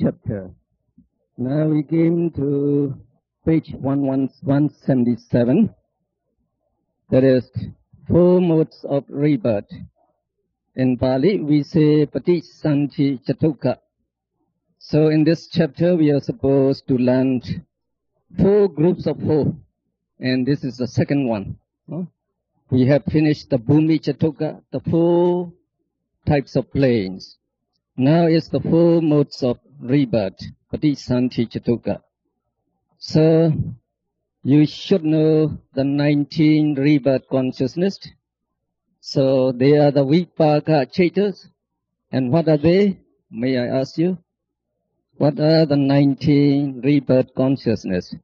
chapter. Now we came to page 177. That is 4 modes of rebirth. In Pali we say Patisanti Chatuka. So in this chapter we are supposed to learn 4 groups of 4. And this is the second one. We have finished the Bhumi Chatuka, the 4 types of planes. Now it's the 4 modes of rebirth, Patisanti Chatuka. So you should know the 19 rebirth consciousness. So they are the Vipaka Chetas. And what are they? May I ask you? What are the 19 rebirth consciousness?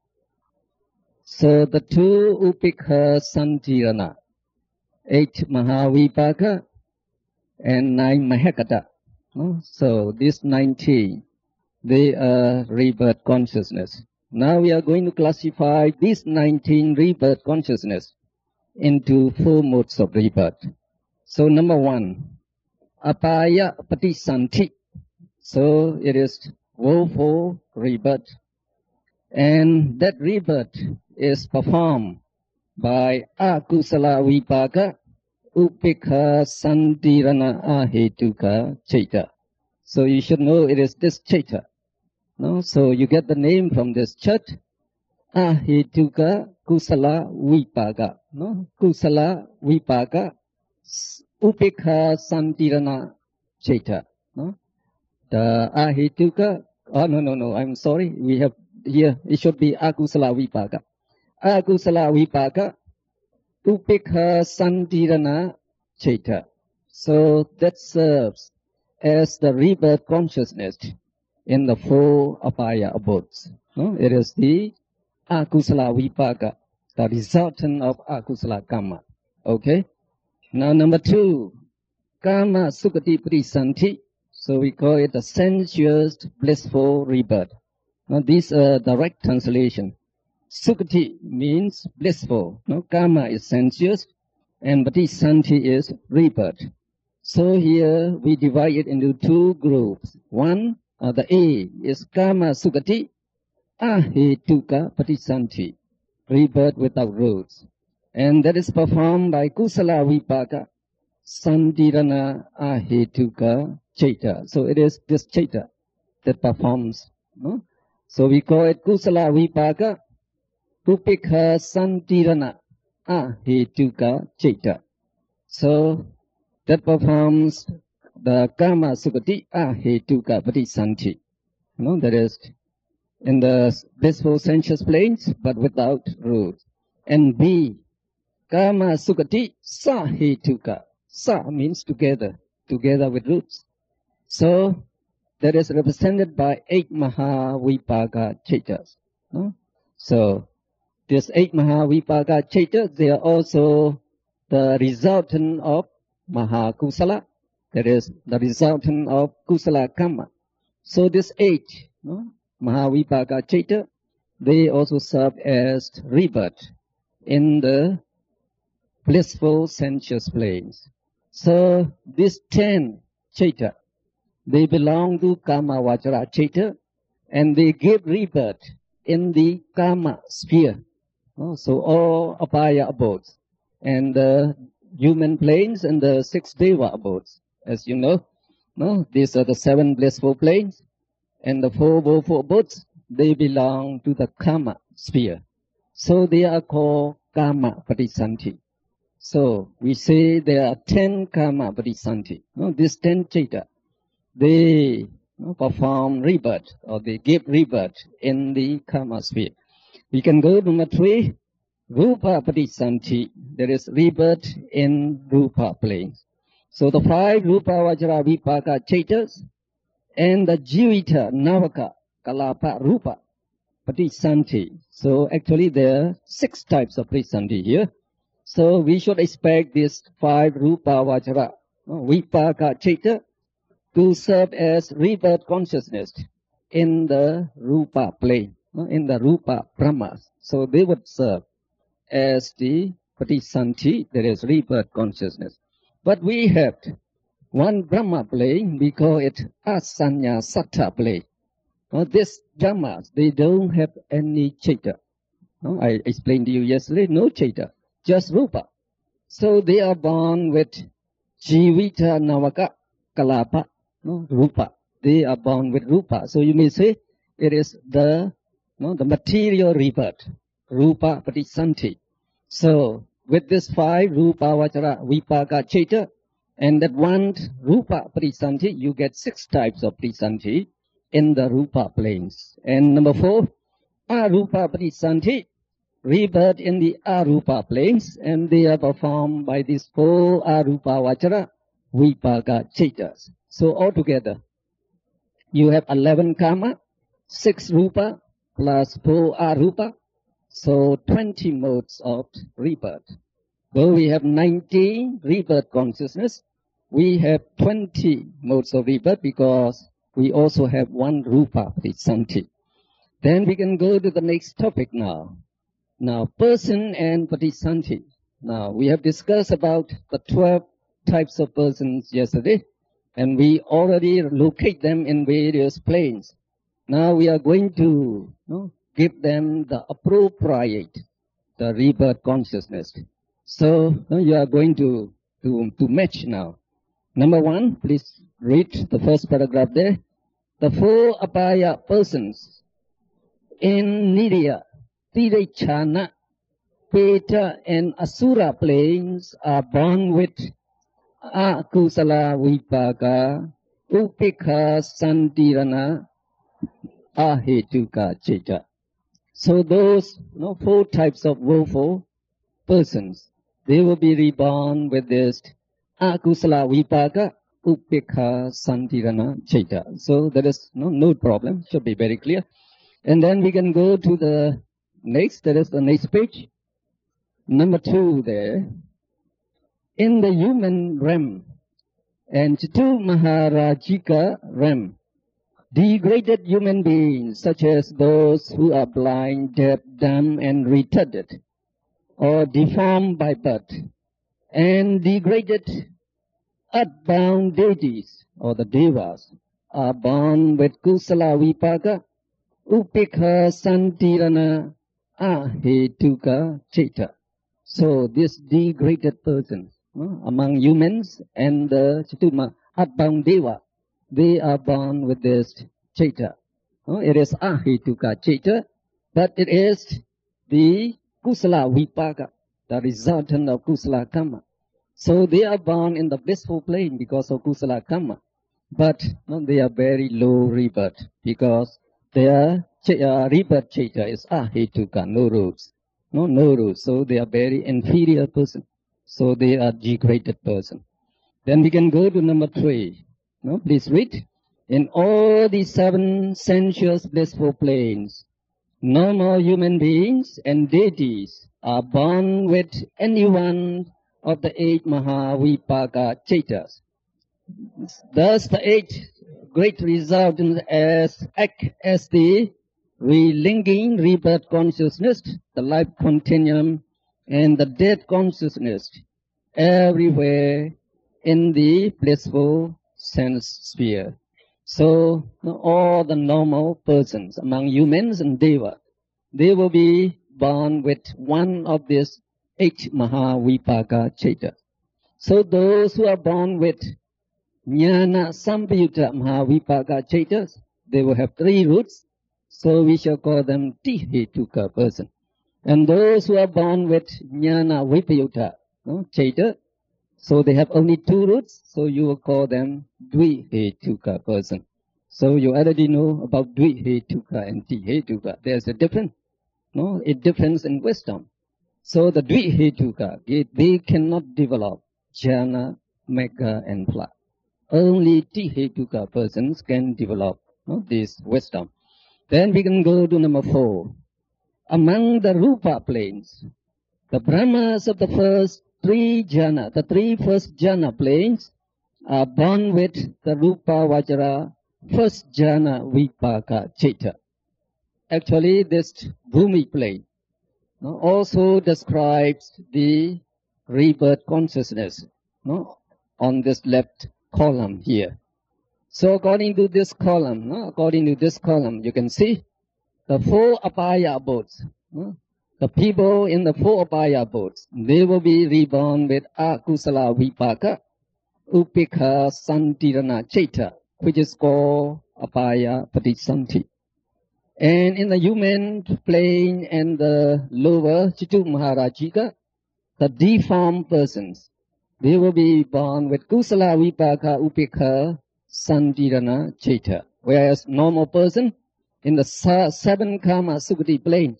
So the 2 Upikha Santirana, 8 Mahavipaka, and 9 Mahakata. So these 19, they are rebirth consciousness. Now we are going to classify these 19 rebirth consciousness into 4 modes of rebirth. So number 1, Apaya Patisanti. So it is woeful rebirth. And that rebirth is performed by Akusala Vipaka Upikha Santirana Ahetuka Cheta. So you should know it is this Cheta. No? So you get the name from this chat. Ahetuka Kusala Vipaka. No? Kusala Vipaka Upikha Santirana Cheta. No? The Ahetuka. Oh, no, I'm sorry. We have here, it should be Akusala Vipaka. Akusala Vipaka Upikha Santirana Cheta. So that serves as the rebirth consciousness in the 4 Apaya abodes. No? It is the Akusala Vipaka, the resultant of Akusala Karma. Okay? Now number 2, Karma Sukati Patisanti. So we call it the sensuous blissful rebirth. Now these are direct translation. Sukati means blissful. No? Karma is sensuous and Patisanti is rebirth. So here we divide it into 2 groups. One, the A is Karma Sukati, Ahetuka Patisanti, rebirth without roots. And that is performed by Kusala Vipaka, Santirana Ahetuka Cheta. So it is this Cheta that performs. No? So we call it Kusala Vipaka, Upikha Santirana Ahetuka Cheta. So that performs the Karma Sukati Ahetuka Patisanti. No, that is in the blissful sensuous planes, but without roots. And B, Karma Sukati Sahetuka. Sa means together, together with roots. So that is represented by 8 Mahavipaka Chetas. No? So these 8 Mahavipaka Chetas, they are also the resultant of Mahakusala. That is the resultant of Kusala Karma. So these 8 Mahavipaka Cheta, they also serve as rebirth in the blissful sensuous planes. So these 10 Cheta, they belong to Kama Vajra Cheta, and they give rebirth in the Kama sphere. So all Apaya abodes, and the human planes and the 6 Deva abodes. As you know, these are the 7 blissful planes, and the 4 woeful abodes, they belong to the Kama sphere. So they are called Kama Patisanti. So we say there are 10 Kama Patisanti. These 10 Cheta, they perform rebirth, or they give rebirth in the Kama sphere. We can go to number 3, Rupa Patisanti. There is rebirth in Rupa planes. So the 5 Rupa Vajra Vipaka Chetas and the Jivita Navaka Kalapa Rupa Patisanti. So actually there are 6 types of Patisanti here. So we should expect these 5 Rupa Vajra Vipaka Cheta to serve as rebirth consciousness in the Rupa plane, in the Rupa Brahmas. So they would serve as the Patisanti, that is rebirth consciousness. But we have one Brahma plane, we call it Asanya Satta plane. These Dhammas, they don't have any Chaita. I explained to you yesterday, no Chaita, just Rupa. So they are born with Jivita Navaka Kalapa, Rupa. They are born with Rupa. So you may say it is the material rebirth, Rupa Patisanti. So with this 5, Rupa, Vachara, Vipaka, Chaita, and that one Rupa Patisanti, you get 6 types of Patisanti in the Rupa planes. And number 4, Arupa Patisanti, rebirth in the Arupa planes, and they are performed by these 4 Arupa Vachara, Vipaka, Chaitas. So altogether, you have 11 karma, 6 Rupa, plus 4 Arupa, so 20 modes of rebirth. Though we have 19 rebirth consciousness, we have 20 modes of rebirth because we also have 1 Rupa Patisanti. Then we can go to the next topic now. Now, person and Patisanti. Now, we have discussed about the 12 types of persons yesterday, and we already locate them in various planes. Now we are going to give them the appropriate, the rebirth consciousness. So you are going to match now. Number 1, please read the first paragraph there. The 4 Apaya persons in Nidya, Tirechana, Peta and Asura planes are born with Akusala Vipaka, Upika Santirana, Ahetuka Chaita. So those 4 types of woeful persons, they will be reborn with this Akusala Vipaka, Upika Santirana Chaita. So there is no problem, should be very clear. And then we can go to the next, that is the next page. Number 2 there. In the human realm and Chitu Maharajika realm, degraded human beings such as those who are blind, deaf, dumb and retarded or deformed by birth, and degraded earthbound deities or the devas are born with Kusala Vipaka, Upika Santirana, Ahetuka Chaita. So this degraded persons among humans and the Chituma Earthbound Deva, they are born with this Chaita. It is Ahetuka Chaita, but it is the Kusala Vipaka, the resultant of Kusala Karma. So they are born in the blissful plane because of Kusala Karma, but they are very low rebirth because their rebirth Chaita is Ahetuka, no roots. No roots. So they are very inferior person. So they are degraded person. Then we can go to number 3. Please read. In all the 7 sensuous blissful planes, normal human beings and deities are born with any one of the 8 Mahavipaka Chaitas. Thus the 8 great resultants act as the relinking rebirth consciousness, the life continuum, and the death consciousness everywhere in the blissful sense sphere. So all the normal persons among humans and deva, they will be born with one of these 8 Mahavipaka Chaita. So those who are born with Jnana Sampayutta Mahavipaka Chaitas, they will have 3 roots. So we shall call them Tihetuka person. And those who are born with Jnana Vipayutta Chaita, so they have only 2 roots, so you will call them Dvihetuka person. So you already know about Dvihetuka and Tihetuka. There's a difference. It differs in wisdom. So the Dvihetuka, they cannot develop Jhana, Megha and Phala. Only Tihetuka persons can develop this wisdom. Then we can go to number 4. Among the Rupa planes, the Brahmas of the first 3 jhana, the 3 first jhana planes, are born with the Rupa Vajra first jhana Vipaka Chaita. Actually, this Bhumi plane also describes the rebirth consciousness on this left column here. So according to this column, you can see the 4 apaya abodes. The people in the 4 apaya abodes, they will be reborn with akusala vipaka, upekha santirana chaita, which is called apaya patisanti. And in the human plane and the lower Chitu Maharajika, the deformed persons, they will be born with kusala vipaka, upekha santirana chaita. Whereas normal person in the 7 karma sukati plane,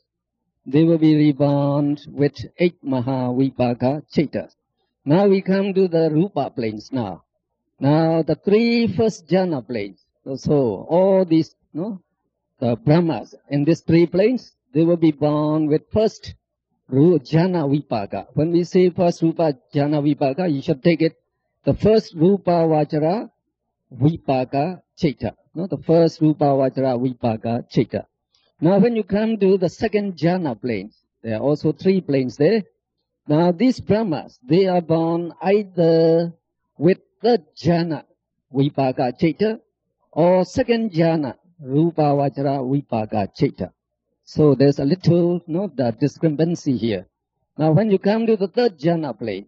they will be reborn with 8 maha vipaka chaitas. Now we come to the rupa planes now. Now the 3 first jhana planes. So all these, the Brahmas in these 3 planes, they will be born with first jhana vipaka. When we say first rupa jhana vipaka, you should take it the first rupa vajra vipaka chaita. The first rupa vajra vipaka chaita. Now when you come to the second jhana planes, there are also 3 planes there. Now these Brahmas, they are born either with third jhana vipaka chaita or second jhana rupa vajra vipaka chaita. So there's a little the discrepancy here. Now when you come to the third jhana plane,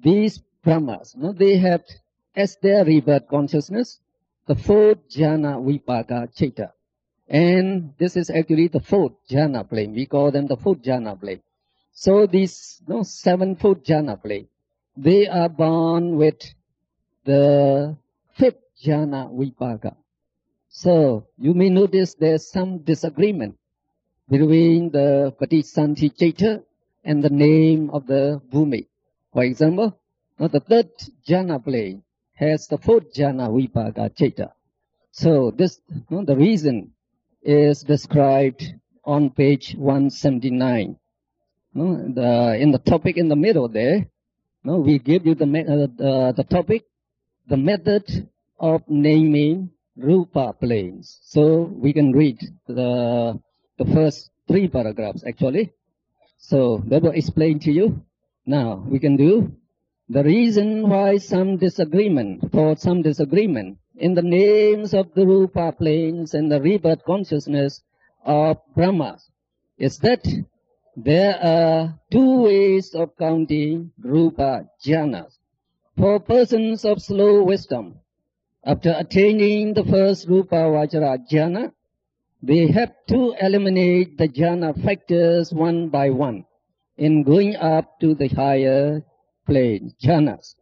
these Brahmas, they have as their rebirth consciousness the 4th jhana vipaka chaita. And this is actually the 4th jhana plane. We call them the 4th jhana plane. So these 7 4th jhana plane, they are born with the 5th jhana vipaka. So you may notice there's some disagreement between the Patisanti Chaita and the name of the Bhumi. For example, the 3rd jhana plane has the 4th jhana vipaka chaita. So this, the reason is described on page 179. In the topic in the middle there, we give you the topic, the method of naming rupa planes. So we can read the first 3 paragraphs actually. So that will explain to you. Now we can do the reason why some disagreement in the names of the rupa planes and the rebirth consciousness of Brahmas is that there are 2 ways of counting rupa jhanas. For persons of slow wisdom, after attaining the first rupa vajra jhana, they have to eliminate the jhana factors one by one in going up to the higher plane jhanas.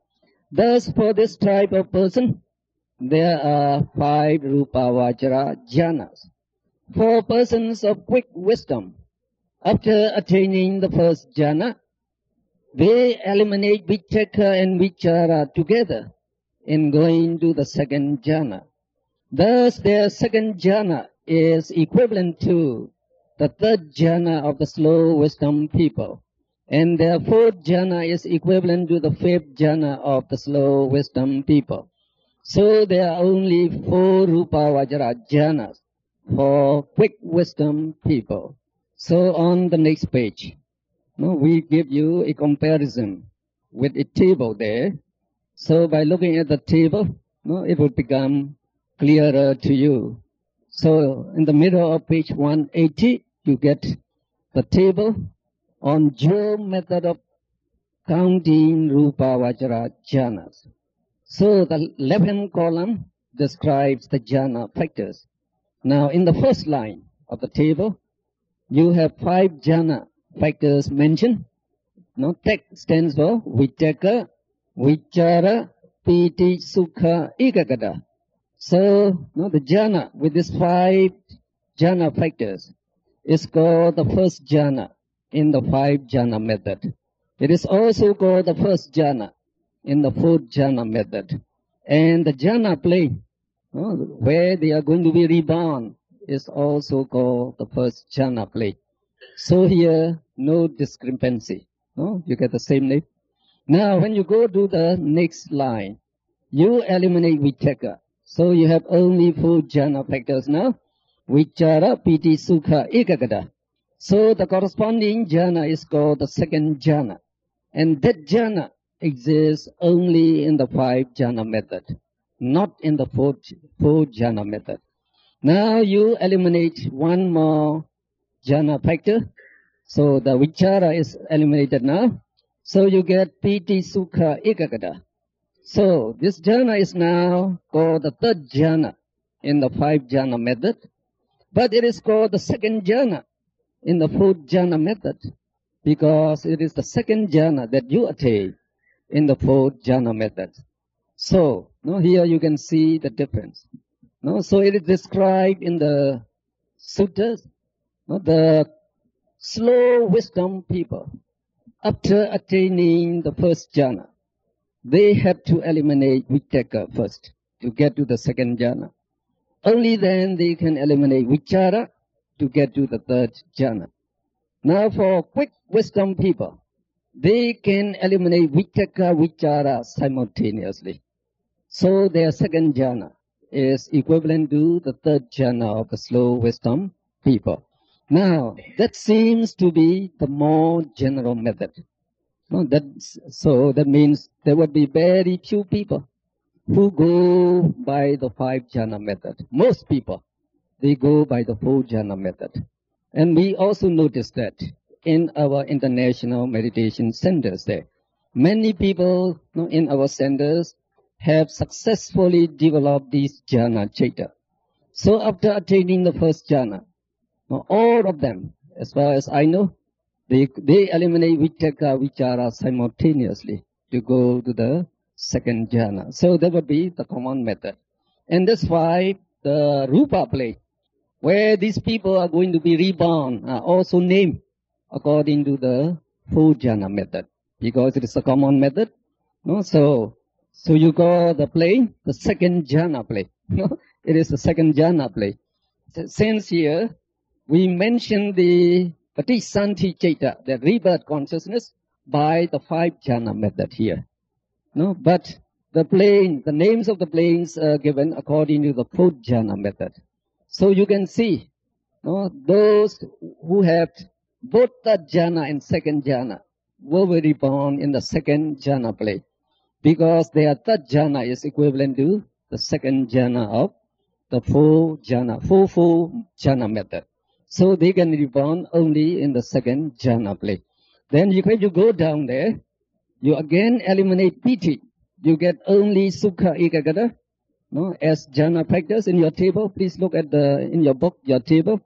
Thus, for this type of person, there are 5 rupa vajra jhanas. For persons of quick wisdom, after attaining the first jhana, they eliminate vichaka and vichara together in going to the second jhana. Thus, their second jhana is equivalent to the 3rd jhana of the slow wisdom people, and their 4th jhana is equivalent to the 5th jhana of the slow wisdom people. So there are only 4 rupa vajra jhanas for quick wisdom people. So on the next page, we give you a comparison with a table there. So by looking at the table, it will become clearer to you. So in the middle of page 180, you get the table on your method of counting rupa vajra jhanas. So the left-hand column describes the jhana factors. Now in the first line of the table, you have 5 jhana factors mentioned. Tek stands for Vichaka, Vichara, Piti, Sukha, Ekagata. So the jhana with these 5 jhana factors is called the first jhana in the 5 jhana method. It is also called the first jhana in the 4th jhana method. And the jhana plane, where they are going to be reborn, is also called the first jhana plane. So here, no discrepancy. You get the same name. Now, when you go to the next line, you eliminate vichaka. So you have only 4 jhana factors now. Vichara, piti, sukha, ekagata. So the corresponding jhana is called the second jhana. And that jhana exists only in the 5 jhana method. not in the four jhana method. Now you eliminate one more jhana factor. So the vichara is eliminated now. So you get piti, sukha, ekagata. So this jhana is now called the third jhana in the 5 jhana method. But it is called the second jhana in the 4 jhana method, because it is the second jhana that you attain in the 4 jhana method. So, here you can see the difference. So it is described in the suttas, the slow wisdom people, after attaining the first jhana, they have to eliminate vitakka first to get to the second jhana. Only then they can eliminate vichara to get to the third jhana. Now for quick wisdom people, they can eliminate vitakka, vichara simultaneously. So their second jhana is equivalent to the third jhana of the slow wisdom people. Now that seems to be the more general method. So that means there would be very few people who go by the 5 jhana method. Most people, they go by the 4 jhana method. And we also notice that in our international meditation centers there, many people in our centers have successfully developed these jhana chaita. So after attaining the first jhana, all of them, as far as I know, they eliminate vitakka, vichara simultaneously to go to the second jhana. So that would be the common method. And that's why the rupa plane, where these people are going to be reborn, are also named according to the 4 jhana method, because it is a common method. So you call the plane the second jhana plane. It is the second jhana plane. Since here we mention the Patisanti Chaita, the rebirth consciousness, by the 5 jhana method here. But the names of the planes are given according to the 4 jhana method. So you can see, those who have both third jhana and second jhana were reborn in the second jhana plane, because their third jhana is equivalent to the second jhana of the 4 jhana method. So they can reborn only in the second jhana plane. Then when you go down there, you again eliminate piti. You get only sukha ekagata, as jhana practice in your table. Please look at in your book, your table.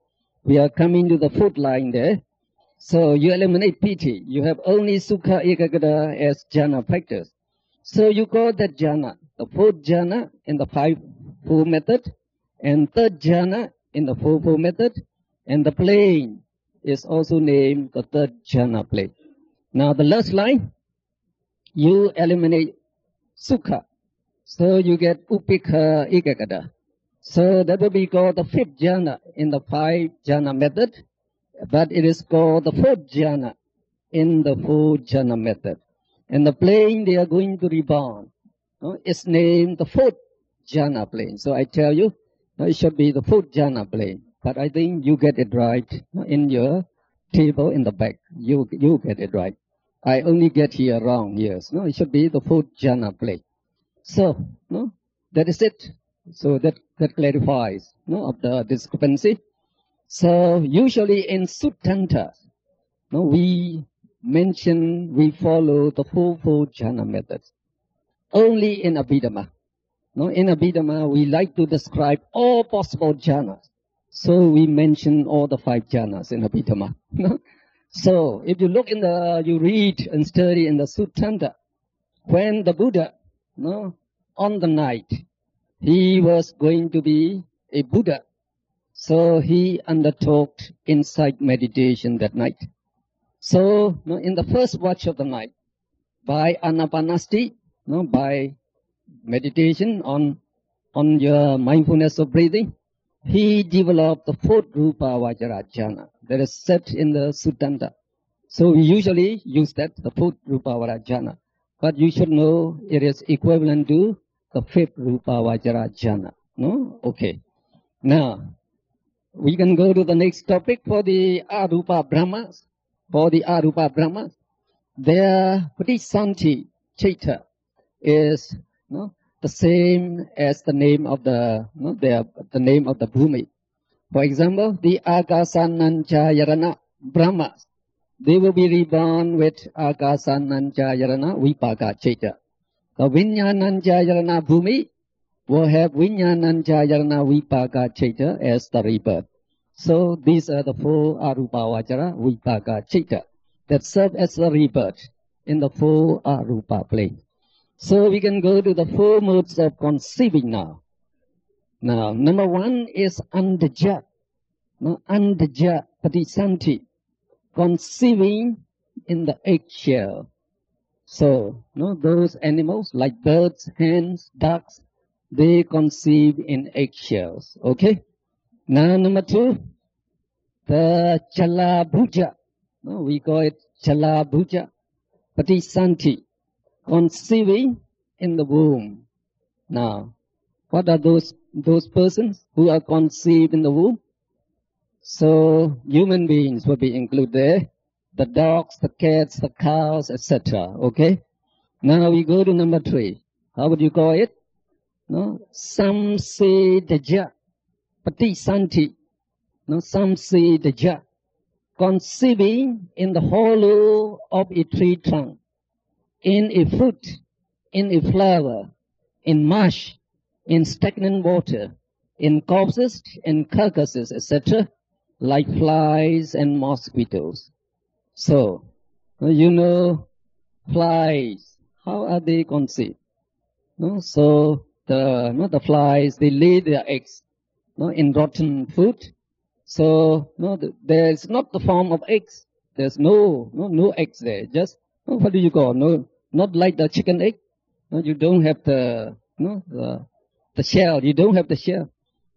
We are coming to the 4th line there. So you eliminate piti. You have only sukha ekagata as jhana practice. So you call that jhana the 4th jhana in the 5-4 method, and 3rd jhana in the 4-4 method, and the plane is also named the 3rd jhana plane. Now the last line, you eliminate sukha. So you get upekha ekagata. So that will be called the 5th jhana in the 5 jhana method, but it is called the 4th jhana in the 4 jhana method. And the plane they are going to reborn is named the 4th jhana plane. So I tell you, it should be the 4th jhana plane. But I think you get it right in your table in the back. You get it right. I only get here wrong here. No, it should be the 4th jhana plane. So, that is it. So that clarifies of the discrepancy. So usually in Suttanta, we follow the 4 jhana methods. Only in Abhidhamma. In Abhidhamma, we like to describe all possible jhanas. So we mention all the 5 jhanas in Abhidhamma. So if you look you read and study in the Suttanta, when the Buddha, on the night, he was going to be a Buddha. So he undertook insight meditation that night. So in the first watch of the night, by Anapanasti, by meditation on your mindfulness of breathing, he developed the 4th rupa vajra jhana that is set in the Suttanta. So we usually use that, the 4th rupa vajra jhana. But you should know it is equivalent to the 5th rupa vajra jhana. Okay. Now, we can go to the next topic for the arupa brahmas. For the arupa brahmas, their patisanti chaita is the same as the name of the name of the Bhumi. For example, the Akasananchayarana Brahmas, they will be reborn with Akasananchayarana Vipaka Chaita. The Vinyananchayarana Bhumi will have Vinyananchayarana Vipaka Chaita as the rebirth. So these are the four Arupavachara Vipaka Chaita that serve as the rebirth in the four Arupa plane. So we can go to the four modes of conceiving now. Now, number one is Andaja. Andaja Patisanti, conceiving in the eggshell. So, those animals like birds, hens, ducks, they conceive in eggshells. Okay? Now, number two, the Chalabhuja. We call it Chalabhuja Patisanti, conceiving in the womb. Now, what are those persons who are conceived in the womb? So, human beings will be included there. The dogs, the cats, the cows, etc. Okay? Now we go to number three. How would you call it? Samsedaja Patisanti. Samsedaja, conceiving in the hollow of a tree trunk, in a fruit, in a flower, in marsh, in stagnant water, in corpses and carcasses, etc., like flies and mosquitoes. So, flies, how are they conceived? So, the flies, they lay their eggs in rotten food. So, there is not the form of eggs. There's no eggs there. Just, what do you call? Not like the chicken egg. You don't have the shell. You don't have the shell.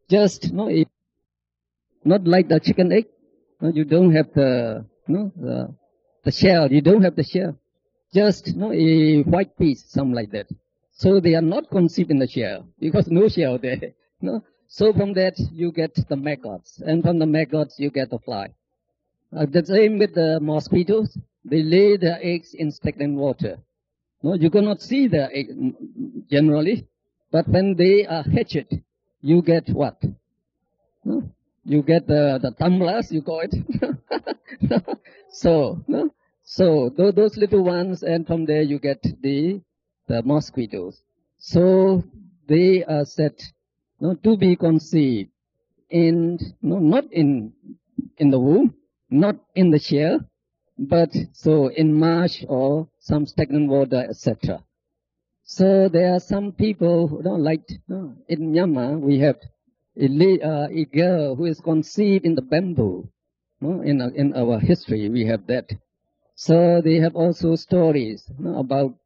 Just, not like the chicken egg. You don't have the shell. You don't have the shell. Just, a white piece, something like that. So they are not conceived in the shell, because no shell there. So from that, you get the maggots. And from the maggots, you get the fly. The same with the mosquitoes. They lay their eggs in stagnant water. You cannot see their egg generally. But when they are hatched, you get what? You get the tumblers, you call it. So those little ones, and from there you get the mosquitoes. So they are set to be conceived not in the womb, not in the shell, but so in marsh or some stagnant water, etc. So there are some people who don't like, in Myanmar we have a girl who is conceived in the bamboo. In our history we have that. So they have also stories about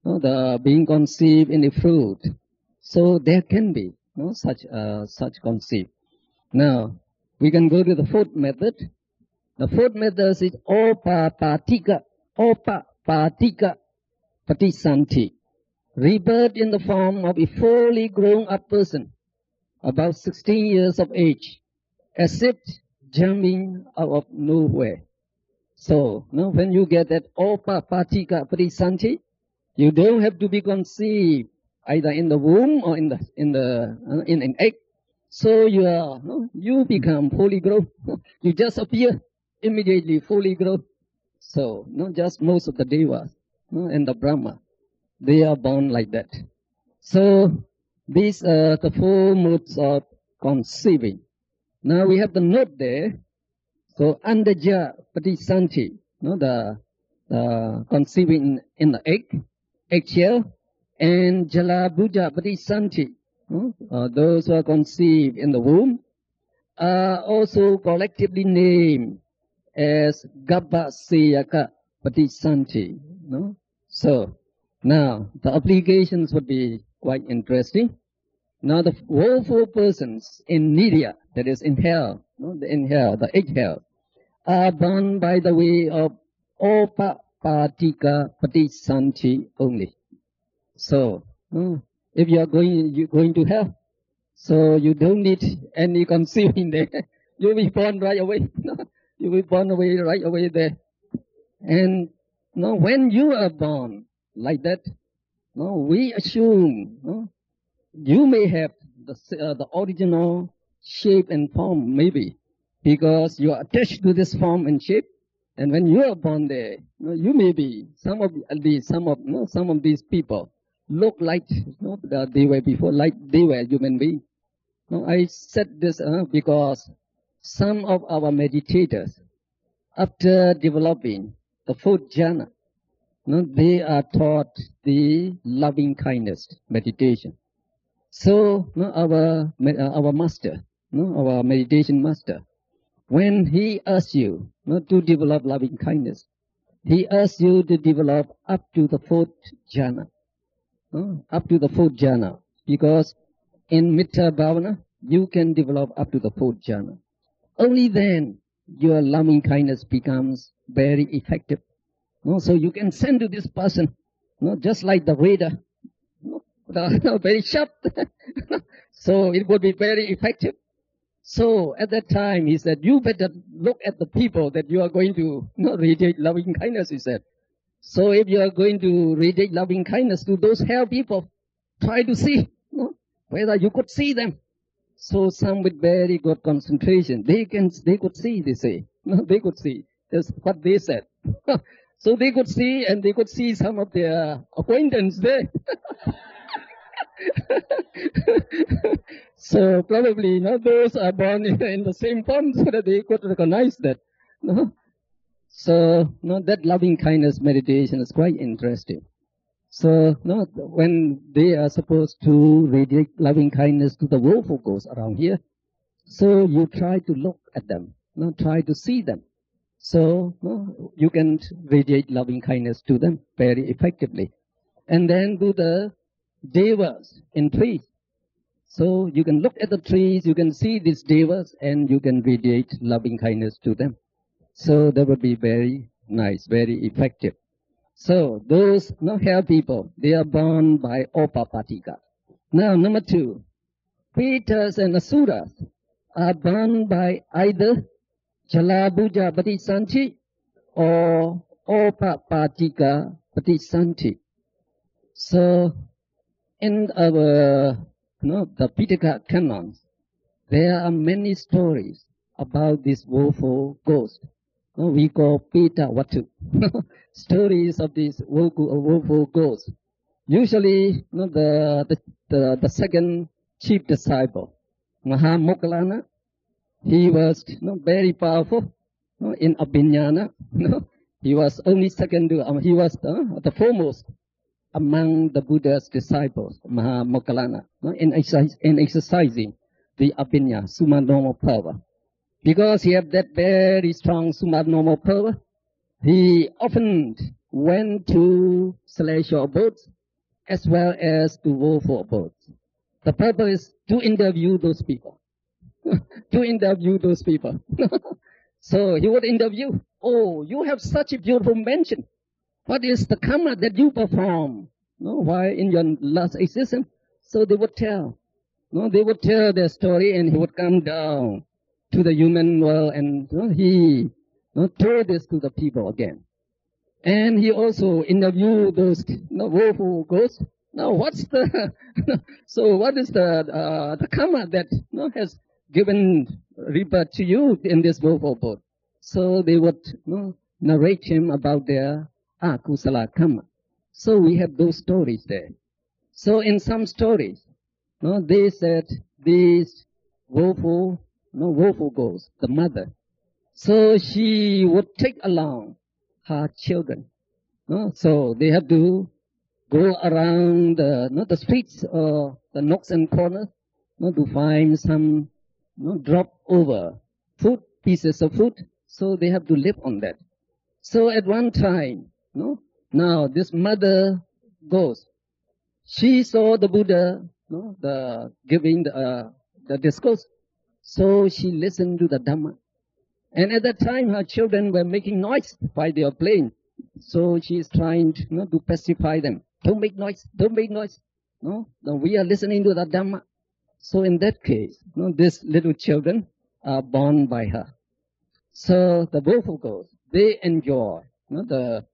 the being conceived in a fruit. So there can be such conceived. Now we can go to the fourth method. The fourth method is Opapatika Patisanti, rebirth in the form of a fully grown up person, about 16 years of age, as if jumping out of nowhere. So, when you get that Opapatika Patisanti, you don't have to be conceived either in the womb or in an egg. So you become fully grown. You just appear immediately fully grown. So, not just most of the devas and the Brahma, they are born like that. So, these are the four modes of conceiving. Now we have the note there. So, Andaja Patisanti, the conceiving in the eggshell, and Jalabhuja Patisanti, those who are conceived in the womb, are also collectively named as Gabbaseyaka Patisanti. So, now the applications would be quite interesting. Now the woeful persons in Nidya, that is in hell, the egg hell, are born by the way of Opapatika Patisanti only. So, if you're going to hell, so you don't need any conceiving there. You'll be born right away. You'll be born right away there. And when you are born like that, we assume you may have the original shape and form, maybe, because you are attached to this form and shape. And when you are born there, you may be some of these people look like they were before, like they were human beings. I said this because some of our meditators, after developing the fourth jhana, they are taught the loving kindness meditation. So our master, our meditation master, when he asks you to develop loving kindness, he asks you to develop up to the fourth jhana. Up to the fourth jhana. Because in Metta Bhavana, you can develop up to the fourth jhana. Only then your loving kindness becomes very effective. So you can send to this person, just like the radar, very sharp. So it would be very effective. So at that time, he said, you better look at the people that you are going to radiate loving kindness, he said. So if you are going to radiate loving kindness to those hell people, try to see whether you could see them. So some with very good concentration, they could see, they say. They could see. That's what they said. So they could see, and they could see some of their acquaintance there. So probably those are born in the same form so that they could recognize that. So that loving kindness meditation is quite interesting. So when they are supposed to radiate loving kindness to the woeful ghosts around here, so you try to look at them, try to see them. So you can radiate loving kindness to them very effectively. And then do the devas in trees. So you can look at the trees, you can see these devas, and you can radiate loving kindness to them. So that would be very nice, very effective. So those hell people, they are born by Opapatika. Now number 2, Pretas and Asuras are born by either Chalabhuja Patisanti or Opapatika Patisanti. So in our the Pitaka canons, there are many stories about this woeful ghost. We call Pita Watu. Stories of these woeful ghosts. Usually, the second chief disciple, Mahamoggallana, he was very powerful in Abhidhamma. He was only second to, he was the foremost among the Buddha's disciples, Mahamoggallana, in exercising the Abhidhamma, Summa power. Because he had that very strong Summa power, he often went to celestial abodes as well as to woeful abodes. The purpose is to interview those people. To interview those people. So he would interview, oh, you have such a beautiful mansion. What is the karma that you perform while in your last existence? So they would tell. They would tell their story, and he would come down to the human world, and he told this to the people again. And he also interviewed those woeful ghosts. Now what's the so what is the karma that has given rebirth to you in this woeful abode? So they would narrate him about their kusala karma. So we have those stories there. So in some stories, they said these woeful ghosts, the mother. So she would take along her children. So they have to go around the streets or the nooks and corners to find some drop over food, pieces of food. So they have to live on that. So at one time, now this mother ghost, she saw the Buddha, the giving the discourse. So she listened to the Dhamma. And at that time, her children were making noise while they were playing. So she is trying to pacify them. Don't make noise. Don't make noise. No, we are listening to the Dhamma. So in that case, these little children are born by her. So the woeful ghosts, they enjoy the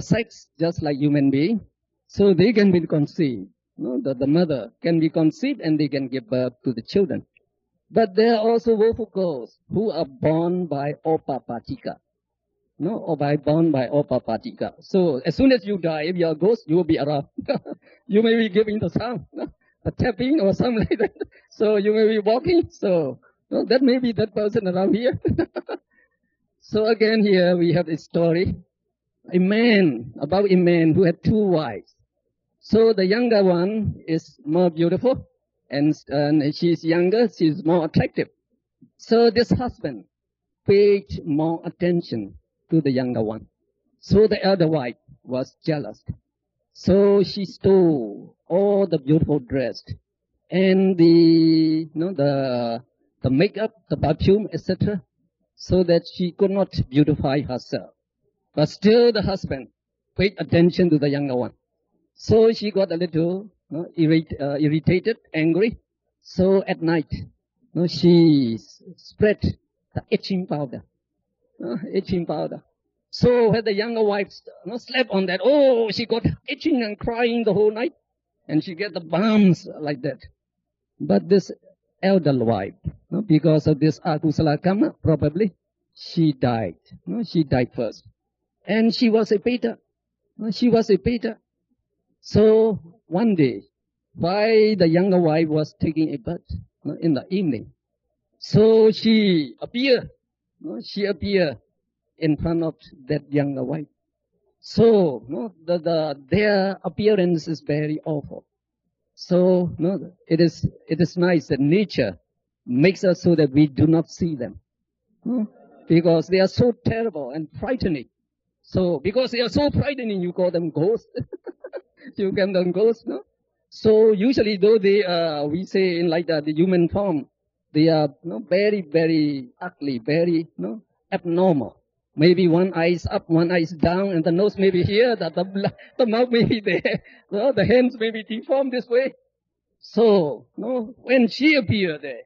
sex just like human beings. So they can be conceived. No, the mother can be conceived and they can give birth to the children. But there are also woeful girls who are born by opapatika. No, or born by opapatika. So as soon as you die, if you are a ghost, you will be around. You may be giving the sound, no? A tapping or something like that. So you may be walking. So no, that may be that person around here. So again here we have a story. About a man who had 2 wives. So the younger one is more beautiful and she's younger, she's more attractive. So this husband paid more attention to the younger one. So the elder wife was jealous. So she stole all the beautiful dress and the makeup, the perfume, etc., so that she could not beautify herself. But still the husband paid attention to the younger one. So she got a little irritated, angry. So at night, she spread the itching powder. So when the younger wife slept on that, she got itching and crying the whole night. And she get the bumps like that. But this elder wife, because of this akusala karma, probably, she died. She died first. And she was a beta. So one day, while the younger wife was taking a bath in the evening, so she appeared in front of that younger wife. So their appearance is very awful. So it is nice that nature makes us so that we do not see them, because they are so terrible and frightening. So because they are so frightening, you call them ghosts. You call them ghosts, no? So usually, though we say in like the human form, they are very, very ugly, very abnormal. Maybe one eye is up, one eye is down, and the nose may be here, the mouth may be there, the hands may be deformed this way. So when she appeared there,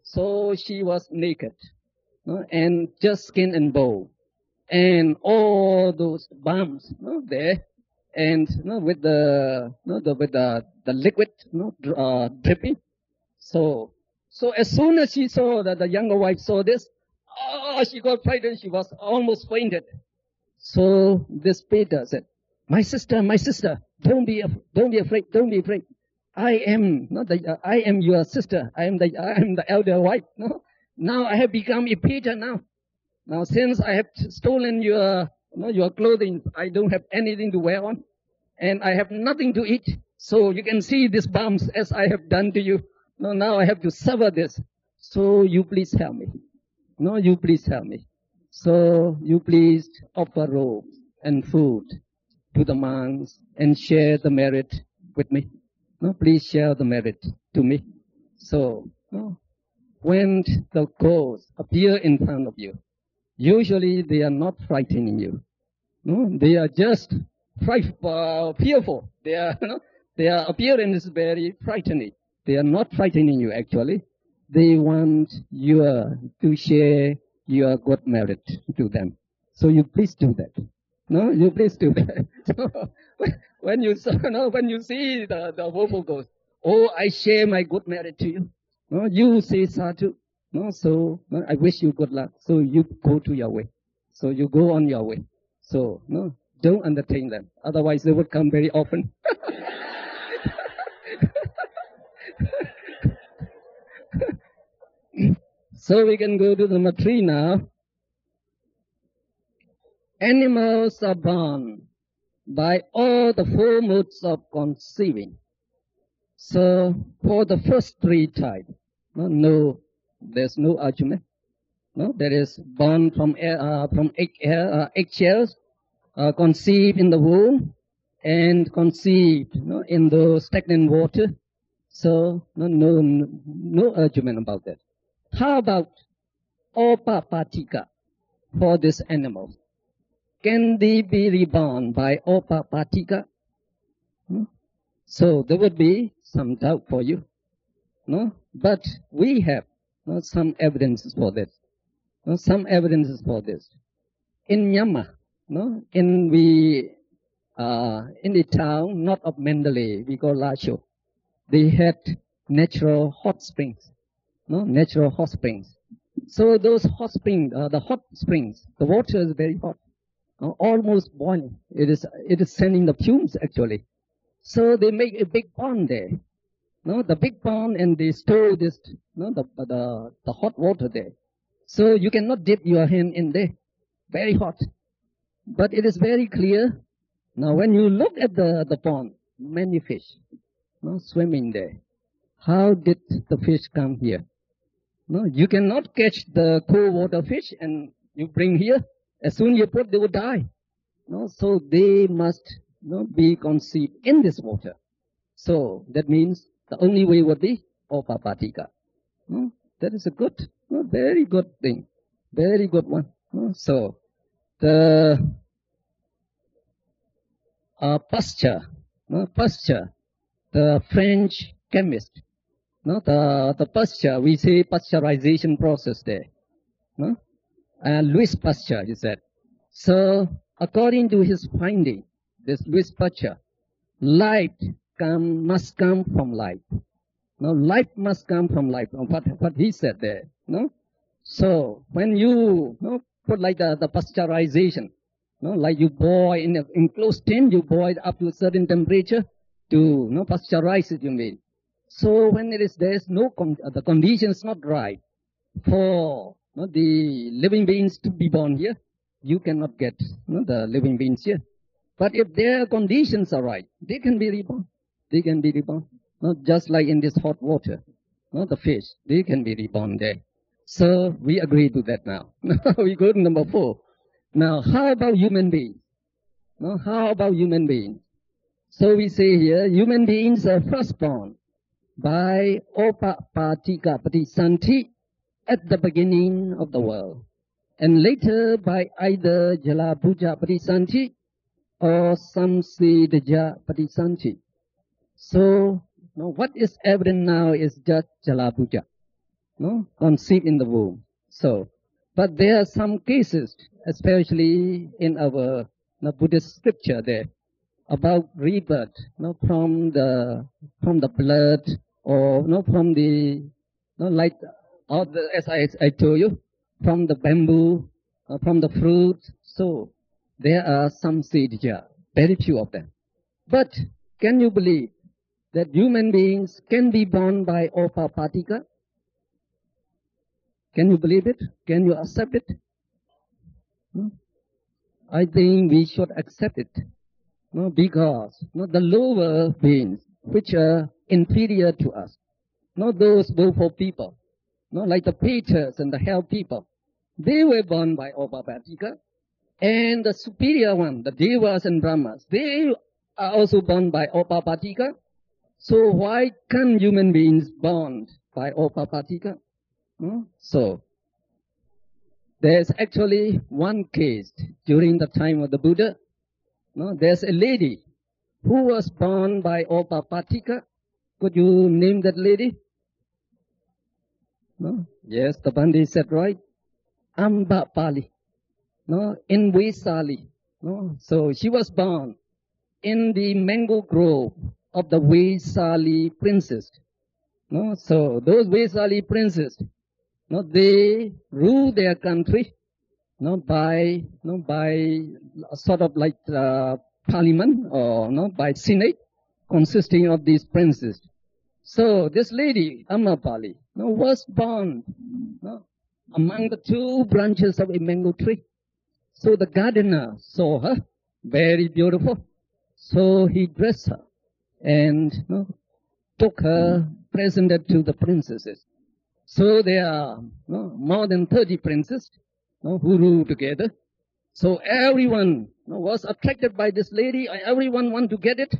so she was naked, and just skin and bone. And all those bumps there, and with the liquid dripping. So as soon as she saw that the younger wife saw this, she got frightened. She was almost fainted. So this Peter said, "My sister, don't be afraid. I am your sister. I am the elder wife. No, now I have become a Peter now." Now, since I have stolen your clothing, I don't have anything to wear on, and I have nothing to eat. So you can see these bumps as I have done to you. Now I have to suffer this. So you please help me. You please help me. So you please offer robes and food to the monks and share the merit with me. Please share the merit to me. So when the ghosts appear in front of you, usually they are not frightening you. They are just fearful. Their appearance is very frightening. They are not frightening you actually. They want you to share your good merit to them. So you please do that. You please do that. So when you see the woeful ghost, I share my good merit to you. You say sadhu. So I wish you good luck. So you go to your way. So you go on your way. So don't entertain them. Otherwise they would come very often. So we can go to number 3 now. Animals are born by all the 4 modes of conceiving. So for the first 3 types, there's no argument. That is born from eggshells, conceived in the womb, and conceived in the stagnant water. So no argument about that. How about opapatika for this animal? Can they be reborn by opapatika? So there would be some doubt for you. But we have some evidences for this. Some evidences for this. In Myanmar, in the town, not of Mandalay, we call Lasho. they had natural hot springs. No, natural hot springs. So those hot springs, the hot springs, the water is very hot, almost boiling. It is sending the fumes actually. So they make a big pond there. No, the big pond, and they store this, the hot water there. So you cannot dip your hand in there. Very hot. But it is very clear. Now when you look at the pond, many fish swimming there. How did the fish come here? No, you cannot catch the cold water fish and you bring here. As soon as you put, they will die. No, so they must be conceived in this water. So that means the only way would be Opapatika. No, that is a good, very good thing. Very good one. No, so the Pasteur, the French chemist, the Pasteur, we say pasteurization process there. Louis Pasteur, he said. So, according to his finding, this Louis Pasteur, light must come from light. No, light must come from light. What he said there. No, so when you put like the pasteurization, like you boil in an enclosed tin, you boil up to a certain temperature to pasteurize it. You mean. So when there's no the condition is not right for the living beings to be born here, you cannot get the living beings here. But if their conditions are right, they can be reborn. They can be reborn. Not just like in this hot water. The fish, they can be reborn there. So we agree to that now. We go to number 4. Now, how about human beings? How about human beings? So we say here, human beings are first born by Opapatika Patisanti at the beginning of the world, and later by either Jalapuja Patisanti or Samsidaja Patisanti. So, what is evident now is just Jalapuja, conceived in the womb. So, but there are some cases, especially in our Buddhist scripture there, about rebirth, from the blood, or from the, like, as I told you, from the bamboo, from the fruit. So there are some seeds here, very few of them. But can you believe that human beings can be born by Opapatika? Can you believe it? Can you accept it? I think we should accept it. Because the lower beings, which are inferior to us, those for people, like the Peters and the hell people, they were born by Opapatika. And the superior one, the Devas and Brahmas, they are also born by Opapatika. So why can't human beings born by Opapatika? So there's actually one case during the time of the Buddha. There's a lady who was born by Opapatika. Could you name that lady? Yes, the Bandit said right. Ambapali. In Vesali. So she was born in the mango grove of the Vesali princess. So those Vesali princes, they rule their country, by sort of like parliament, or by senate, consisting of these princes. So this lady, Amapali, was born among the 2 branches of a mango tree. So the gardener saw her, very beautiful. So he dressed her and took her, presented to the princesses. So there are more than 30 princes who rule together. So everyone was attracted by this lady. Everyone want to get it,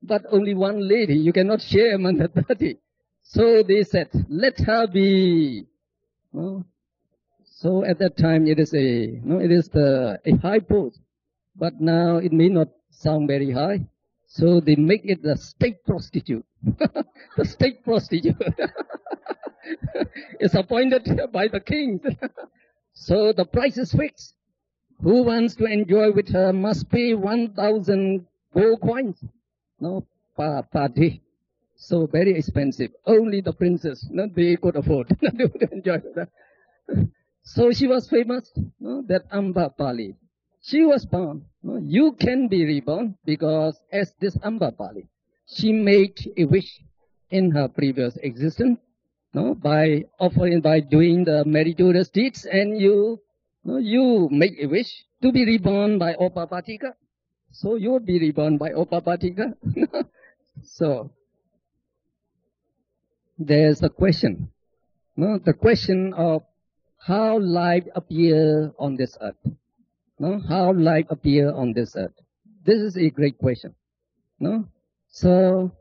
but only one lady. You cannot share among the 30. So they said, let her be. So at that time it is a high post, but now it may not sound very high. So they make it the state prostitute. The state prostitute is appointed by the king. So the price is fixed. Who wants to enjoy with her must pay 1,000 gold coins, per day. So very expensive. Only the princess, they could afford to enjoy that. So she was famous, that Amba Pali. She was born. You can be reborn because as this Amba Pali, she made a wish in her previous existence, by doing the meritorious deeds, and you make a wish to be reborn by Opapatika. So you will be reborn by Opapatika. So there's a question, the question of how life appear on this earth. How life appear on this earth. This is a great question. So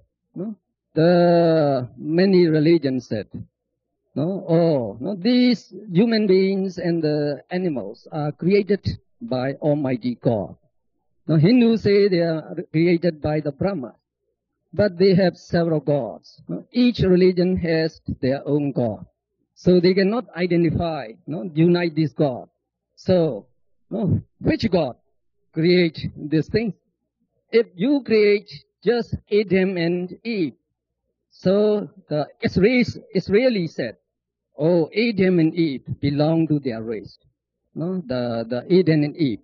the many religions said, these human beings and the animals are created by Almighty God. Hindus say they are created by the Brahma, but they have several gods. Each religion has their own god. So they cannot identify, unite these gods. So, which God create these things? If you create just Adam and Eve, so the Israeli said, Adam and Eve belong to their race. The Adam and Eve.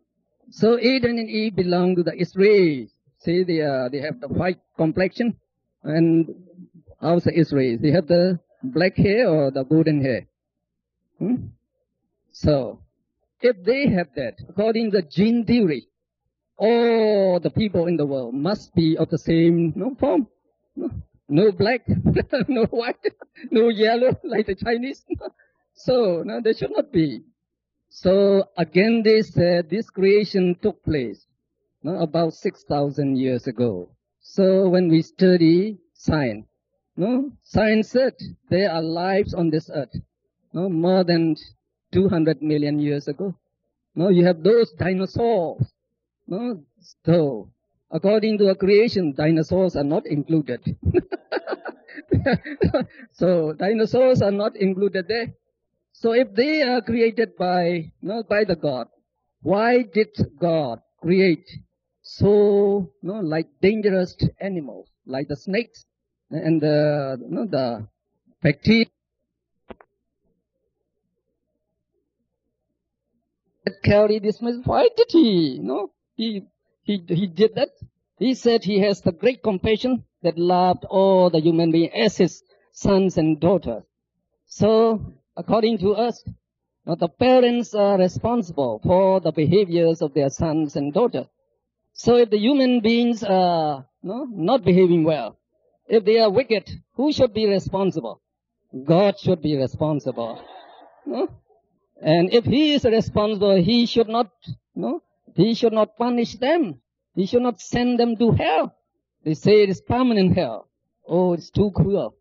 So Adam and Eve belong to the Israelis. Say they have the white complexion. And how's the Israelis? They have the black hair or the golden hair? So, if they have that, according to the gene theory, all the people in the world must be of the same form. No black, no white, no yellow like the Chinese. So, they should not be. So, again they said this creation took place about 6,000 years ago. So, when we study science, science said there are lives on this earth more than 200 million years ago. You have those dinosaurs. So, according to a creation, dinosaurs are not included. So, dinosaurs are not included there. So, if they are created by the God, why did God create so like dangerous animals like the snakes and the bacteria that carry this message? Why did he? He did that. He said he has the great compassion that loved all the human beings as his sons and daughters. So, according to us, the parents are responsible for the behaviors of their sons and daughters. So if the human beings are not behaving well, if they are wicked, who should be responsible? God should be responsible. And if he is responsible, he should not punish them. He should not send them to hell. They say it is permanent hell. Oh, it's too cruel.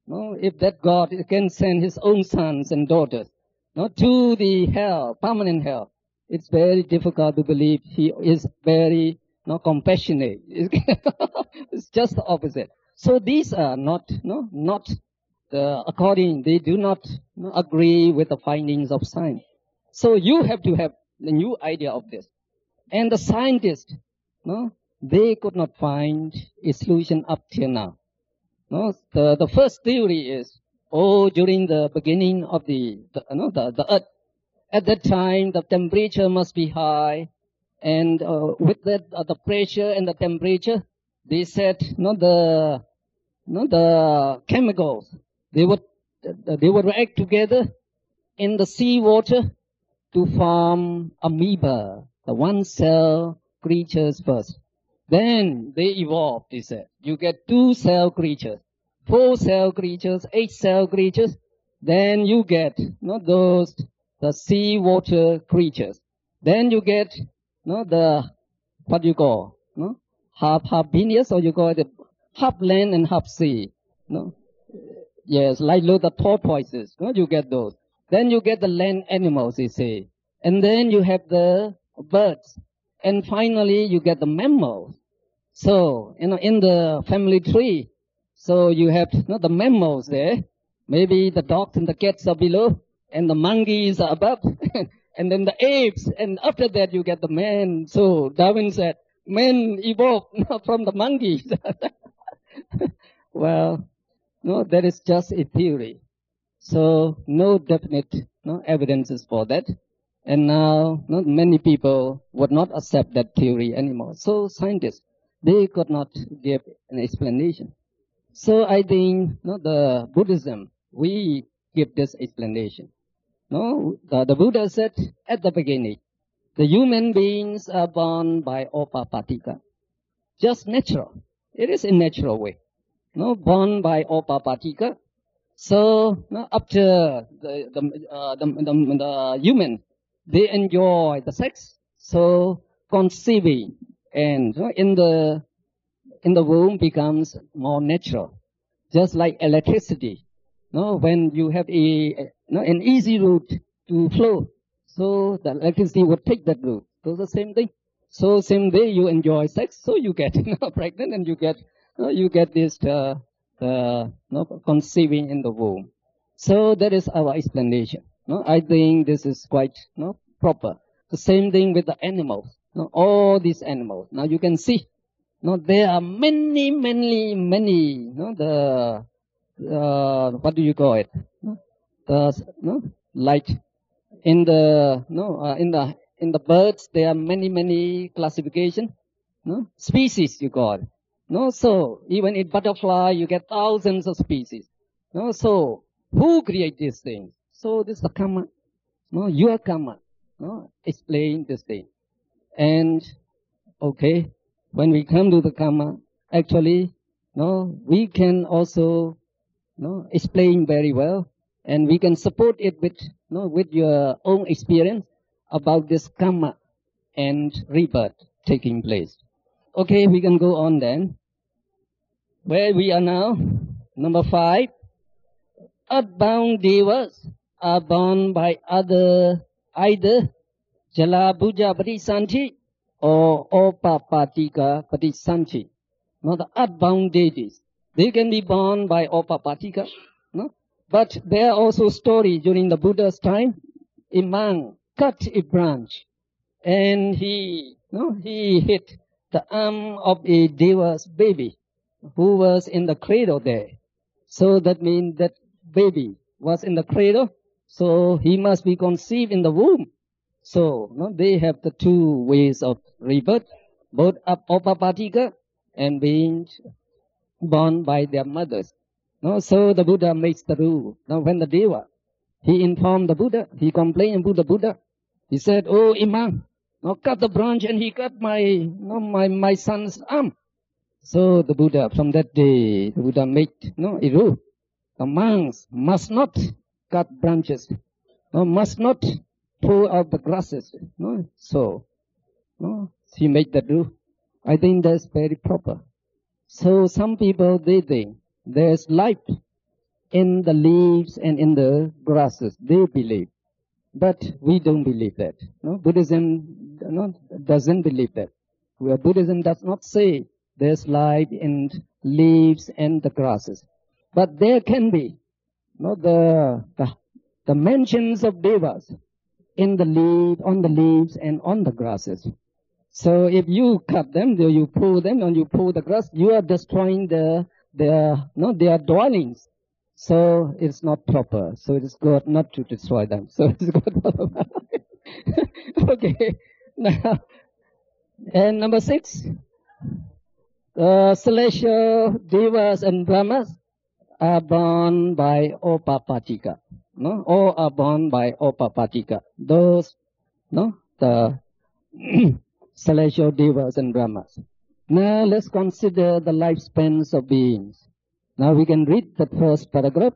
If that God can send his own sons and daughters to the hell, permanent hell, it's very difficult to believe he is very compassionate. It's just the opposite. So these are not according, they do not agree with the findings of science. So you have to have the new idea of this. And the scientists, they could not find a solution up till now. The first theory is, during the beginning of the earth, at that time the temperature must be high, and with that the pressure and the temperature, they said the chemicals they would react together in the seawater to form amoeba, the one cell creatures first. Then they evolved, they said. You get 2-cell creatures, 4-cell creatures, 8-cell creatures. Then you get the seawater creatures. Then you get what you call half Venus, or you call it half land and half sea. Yes, like the tortoises. You get those. Then you get the land animals, they say. And then you have the birds. And finally you get the mammals. So, in the family tree, so you have the mammals there. Maybe the dogs and the cats are below, and the monkeys are above, and then the apes, and after that you get the man. So Darwin said, man evolved from the monkeys. Well, no, that is just a theory. So no definite evidences for that. And now not many people would not accept that theory anymore. So scientists, they could not give an explanation. So I think the Buddhism, we give this explanation. The Buddha said at the beginning, the human beings are born by opapatika. Just natural. It is a natural way. Born by opapatika. So after the human, they enjoy the sex. So conceiving and in the womb becomes more natural, just like electricity. When you have an easy route to flow, so the electricity would take that route. So the same thing. So same way you enjoy sex, so you get pregnant and you get this conceiving in the womb. So that is our explanation. I think this is quite proper. The same thing with the animals. All these animals. Now you can see. There are many. What do you call it? Like in the birds, there are many classification, species you call it. So even in butterfly, you get thousands of species. So who create these things? So this is the karma. Your karma. Explain this thing. And okay, when we come to the karma, actually, we can also explain very well, and we can support it with your own experience about this karma and rebirth taking place. Okay, we can go on then. Where we are now, number 5. Earthbound devas are born by either Jala Bhuja Patisanti or Opapatika Patisanti. The earthbound deities, they can be born by Opapatika. But there are also stories during the Buddha's time. A monk cut a branch and he hit the arm of a deva's baby who was in the cradle there. So that means that baby was in the cradle, so he must be conceived in the womb. So they have the two ways of rebirth, both Opapatika and being born by their mothers. So the Buddha makes the rule. Now when the deva, he informed the Buddha, he complained to the Buddha. He said, "Oh Imam, cut the branch," and he cut my son's arm. So the Buddha, from that day, the Buddha made a rule. The monks must not cut branches, must not pull out the grasses. So he made that rule. I think that's very proper. So some people, they think there's life in the leaves and in the grasses. They believe. But we don't believe that. Buddhism doesn't believe that. Buddhism does not say there's life in leaves and the grasses. But there can be the mentions of devas in the leaf, on the leaves and on the grasses. So if you cut them, or you pull them, or you pull the grass, you are destroying their dwellings. So it's not proper. So it is good not to destroy them. So it's good. Okay. Now, and number 6, celestial devas and brahmas are born by opapatika. All are born by opapatika. Those, the celestial devas and brahmas. Now let's consider the lifespans of beings. Now we can read the first paragraph.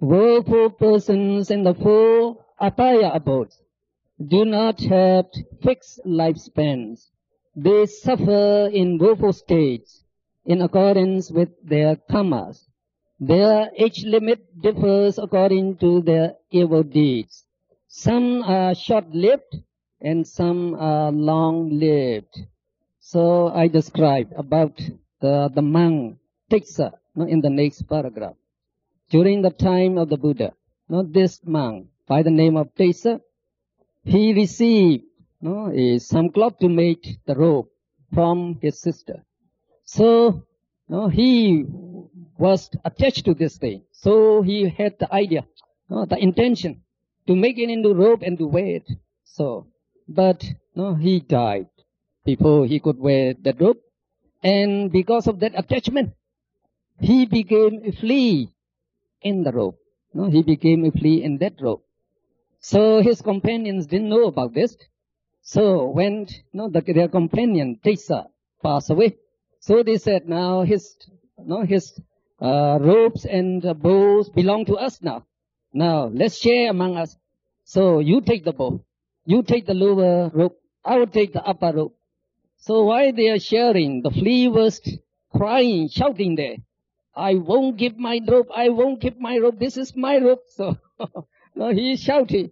Woeful persons in the 4 apaya abodes do not have fixed lifespans. They suffer in woeful states in accordance with their karmas. Their age limit differs according to their evil deeds. Some are short-lived and some are long-lived. So I described about the monk Tiksa in the next paragraph. During the time of the Buddha, this monk by the name of Tiksa, he received some cloth to make the robe from his sister. So No, he was attached to this thing. So he had the idea, no, the intention to make it into rope and to wear it. So, but no, he died before he could wear that rope. And because of that attachment, he became a flea in the rope. No, he became a flea in that rope. So his companions didn't know about this. So when their companion Tessa passed away, so they said, now his ropes and bows belong to us now. Now let's share among us. So you take the bow, you take the lower rope, I will take the upper rope. So while they are sharing, the flea was crying, shouting there, I won't give my rope, I won't give my rope, this is my rope. So no, he is shouting.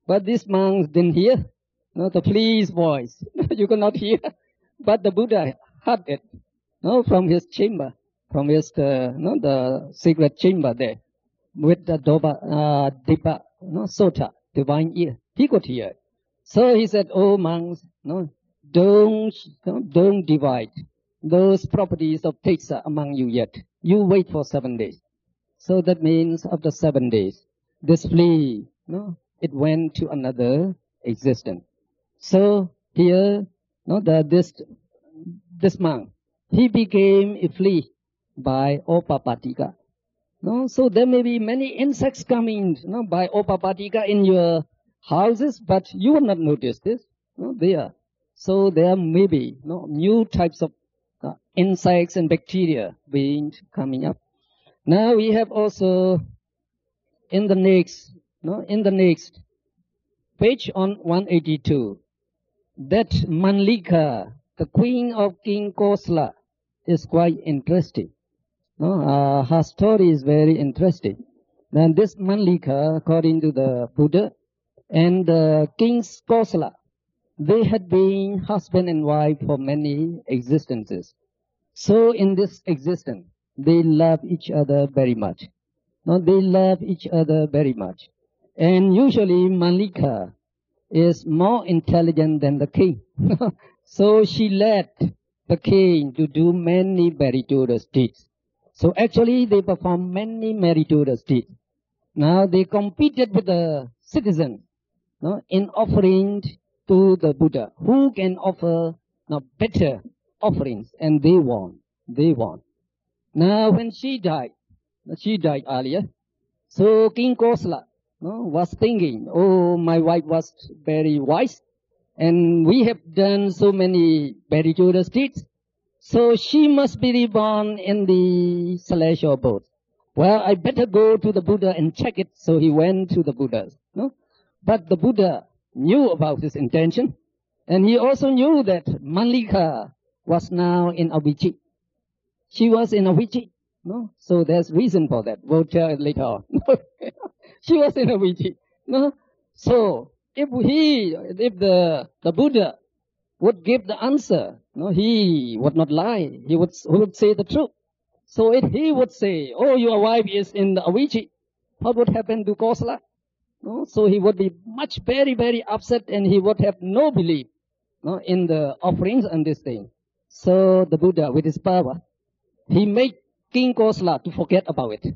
But these monks didn't hear the flea's voice. You could not hear. But the Buddha heard it from his chamber, from his the secret chamber there, with the Dipa Sota, divine ear. He could hear it. So he said, oh monks, don't divide those properties of Tessa among you yet. You wait for 7 days. So that means after 7 days, this flea, it went to another existence. So here, this monk, he became a flea by Opapatika. So there may be many insects coming by Opapatika in your houses, but you will not notice this. There. So there may be new types of insects and bacteria coming up. Now we have also in the next page on 182, that Manlika, the queen of King Kosala, is quite interesting. Her story is very interesting. Now this Manlika, according to the Buddha, and King Kosala, they had been husband and wife for many existences. So in this existence, they love each other very much. They love each other very much. And usually Manlika is more intelligent than the king. So she led the king to do many meritorious deeds. So actually they performed many meritorious deeds. Now they competed with the citizens in offering to the Buddha, who can offer better offerings, and they won. They won. Now when she died earlier, so King Kosala was thinking, oh, my wife was very wise, and we have done so many meritorious deeds, so she must be reborn in the celestial abode. Well, I better go to the Buddha and check it. So he went to the Buddha. But the Buddha knew about his intention, and he also knew that Manlika was now in Avicii. She was in Avicii. So there's reason for that. We'll tell it later on. She was in Avicii. So if the Buddha would give the answer, he would not lie. He would say the truth. So if he would say, oh, your wife is in the Avicii, what would happen to Kosala? So he would be very, very upset, and he would have no belief in the offerings and this thing. So the Buddha, with his power, he made King Kosala to forget about it.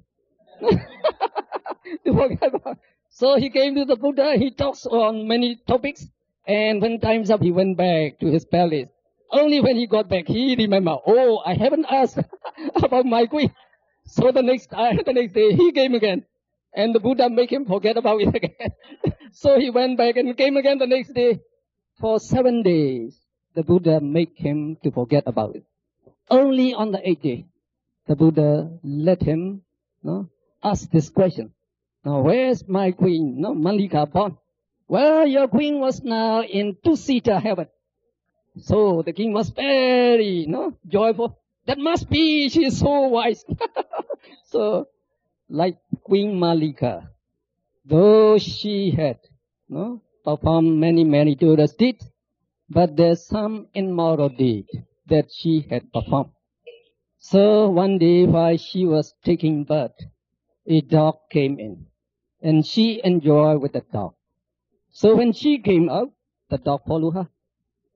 To forget about it. So he came to the Buddha, he talks on many topics, and when time's up, he went back to his palace. Only when he got back, he remembered, oh, I haven't asked about my queen. So the next day, he came again. And the Buddha made him forget about it again. So he went back and came again the next day. For 7 days, the Buddha made him to forget about it. Only on the 8th day, the Buddha let him ask this question. Now, where's my queen? Manlika born. Well, your queen was now in two-seater heaven. So the king was very joyful. That must be, she is so wise. So, like Queen Malika, though she had performed many meritorious deeds, but there's some immoral deed that she had performed. So one day while she was taking birth, a dog came in, and she enjoyed with the dog. So when she came out, the dog followed her.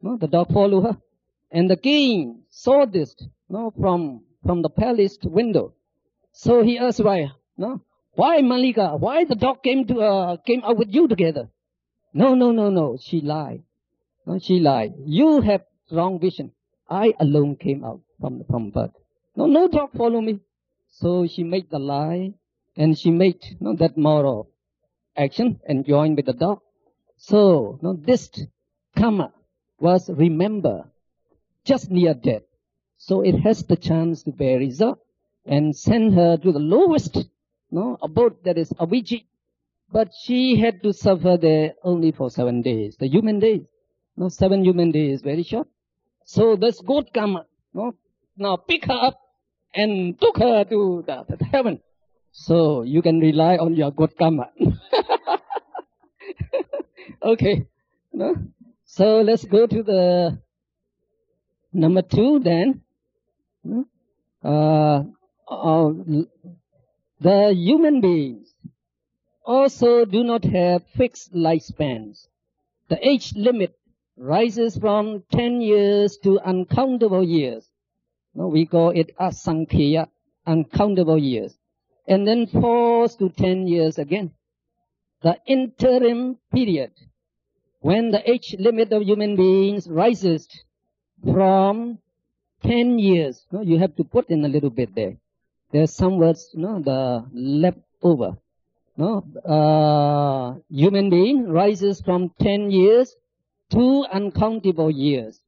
The dog followed her. And the king saw this from from the palace window. So he asked why, no? Why Malika? Why the dog came out with you together? No. She lied. No, she lied. You have wrong vision. I alone came out from birth. No dog follow me. So she made the lie, and she made that moral action and joined with the dog. So this karma was remembered just near death. So it has the chance to bear result and send her to the lowest abode, that is Avijit. But she had to suffer there only for 7 days. The human days. 7 human days, very short. So this good karma now pick her up and took her to the heaven. So you can rely on your good karma. Okay. So let's go to the number 2 then. The human beings also do not have fixed lifespans. The age limit rises from 10 years to uncountable years. We call it asankhya, uncountable years. And then falls to 10 years again. The interim period, when the age limit of human beings rises from 10 years. You have to put in a little bit there. There's some words, the left over. Human being rises from 10 years to uncountable years.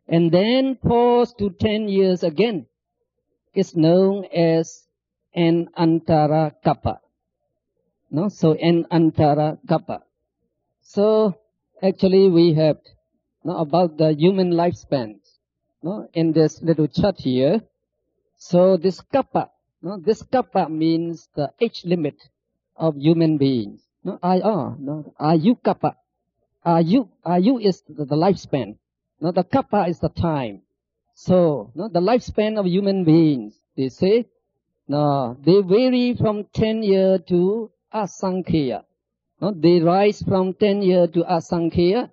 And then falls to 10 years again. It's known as an antara kappa. So an antara kappa. So actually we have about the human lifespans in this little chart here. So this kappa means the age limit of human beings. Ayu kappa. Ayu is the lifespan. The kappa is the time. So the lifespan of human beings, they say, they vary from 10 years to asankhya. They rise from 10 years to asankhya,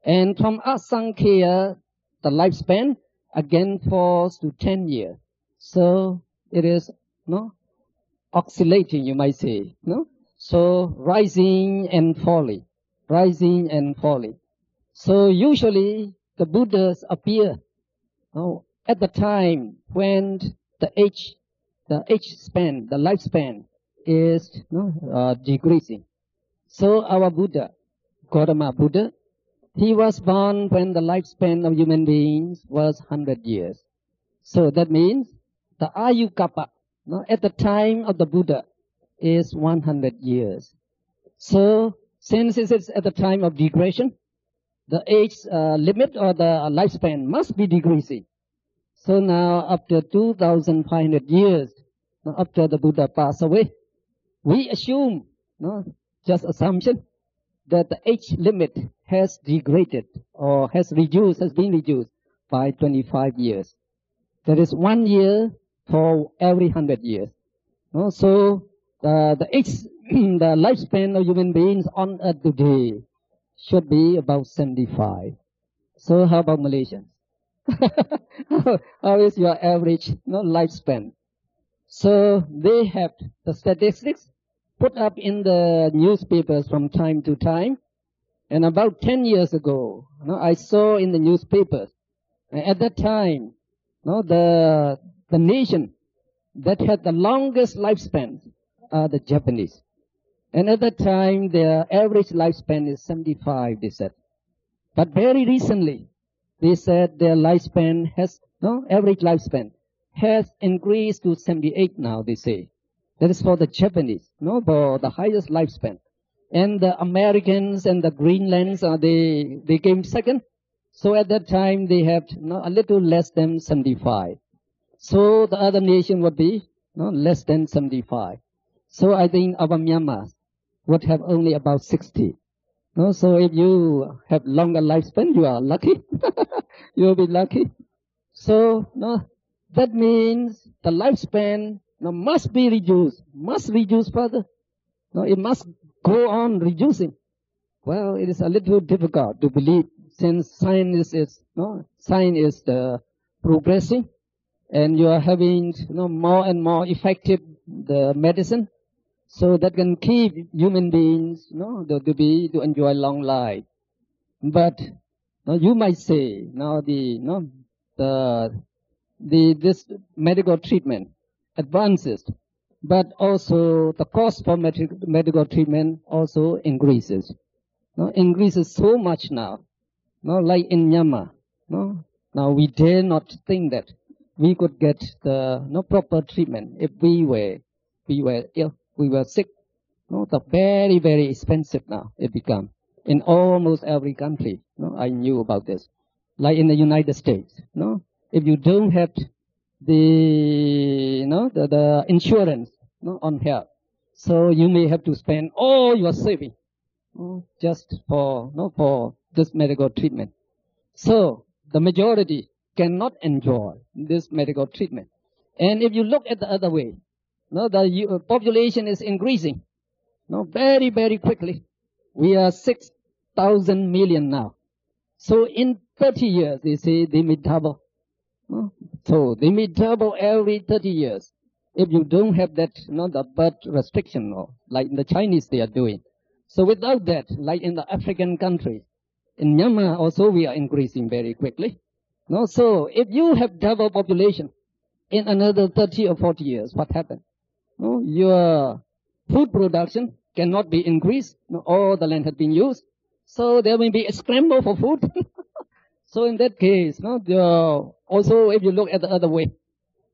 and from asankhya, the lifespan again falls to 10 years. So it is oscillating, you might say. So rising and falling, rising and falling. So usually the Buddhas appear at the time when the age span, the lifespan is decreasing. So our Buddha, Gautama Buddha, he was born when the lifespan of human beings was 100 years. So that means the Ayu Kappa at the time of the Buddha is 100 years. So since it is at the time of degradation, the age limit or the lifespan must be decreasing. So now after 2,500 years, after the Buddha passed away, we assume, just assumption, that the age limit has degraded or has been reduced by 25 years. That is 1 year for every 100 years. So the lifespan of human beings on earth today should be about 75. So how about Malaysians? How is your average lifespan? So they have the statistics put up in the newspapers from time to time. And about 10 years ago, I saw in the newspapers, at that time, the nation that had the longest lifespan are the Japanese. And at that time, their average lifespan is 75, they said. But very recently, they said their lifespan average lifespan has increased to 78 now, they say. That is for the Japanese, for the highest lifespan. And the Americans and the Greenlands, they came second. So at that time, they have a little less than 75. So the other nation would be less than 75. So I think our Myanmar would have only about 60. So if you have longer lifespan, you are lucky. You will be lucky. So that means the lifespan must be reduced, must reduce further. It must go on reducing. Well, it is a little difficult to believe since science is progressing, and you are having more and more effective the medicine, so that can keep human beings to enjoy long life. But you might say now this medical treatment advances, but also the cost for medical treatment also increases. Increases so much now. Like in Myanmar. Now we dare not think that we could get the proper treatment if we were ill, we were sick. The very, very expensive now it become in almost every country. I knew about this. Like in the United States. If you don't have the insurance on health, so you may have to spend all your savings just for this medical treatment. So the majority cannot enjoy this medical treatment. And if you look at the other way, the population is increasing very, very quickly. We are 6,000 million now. So in 30 years, they say they may double. So they may double every 30 years. If you don't have that, the birth restriction, like the Chinese they are doing. So without that, like in the African countries, in Myanmar also we are increasing very quickly. So if you have double population in another 30 or 40 years, what happens? Your food production cannot be increased. All the land has been used. So there will be a scramble for food. So in that case, also if you look at the other way,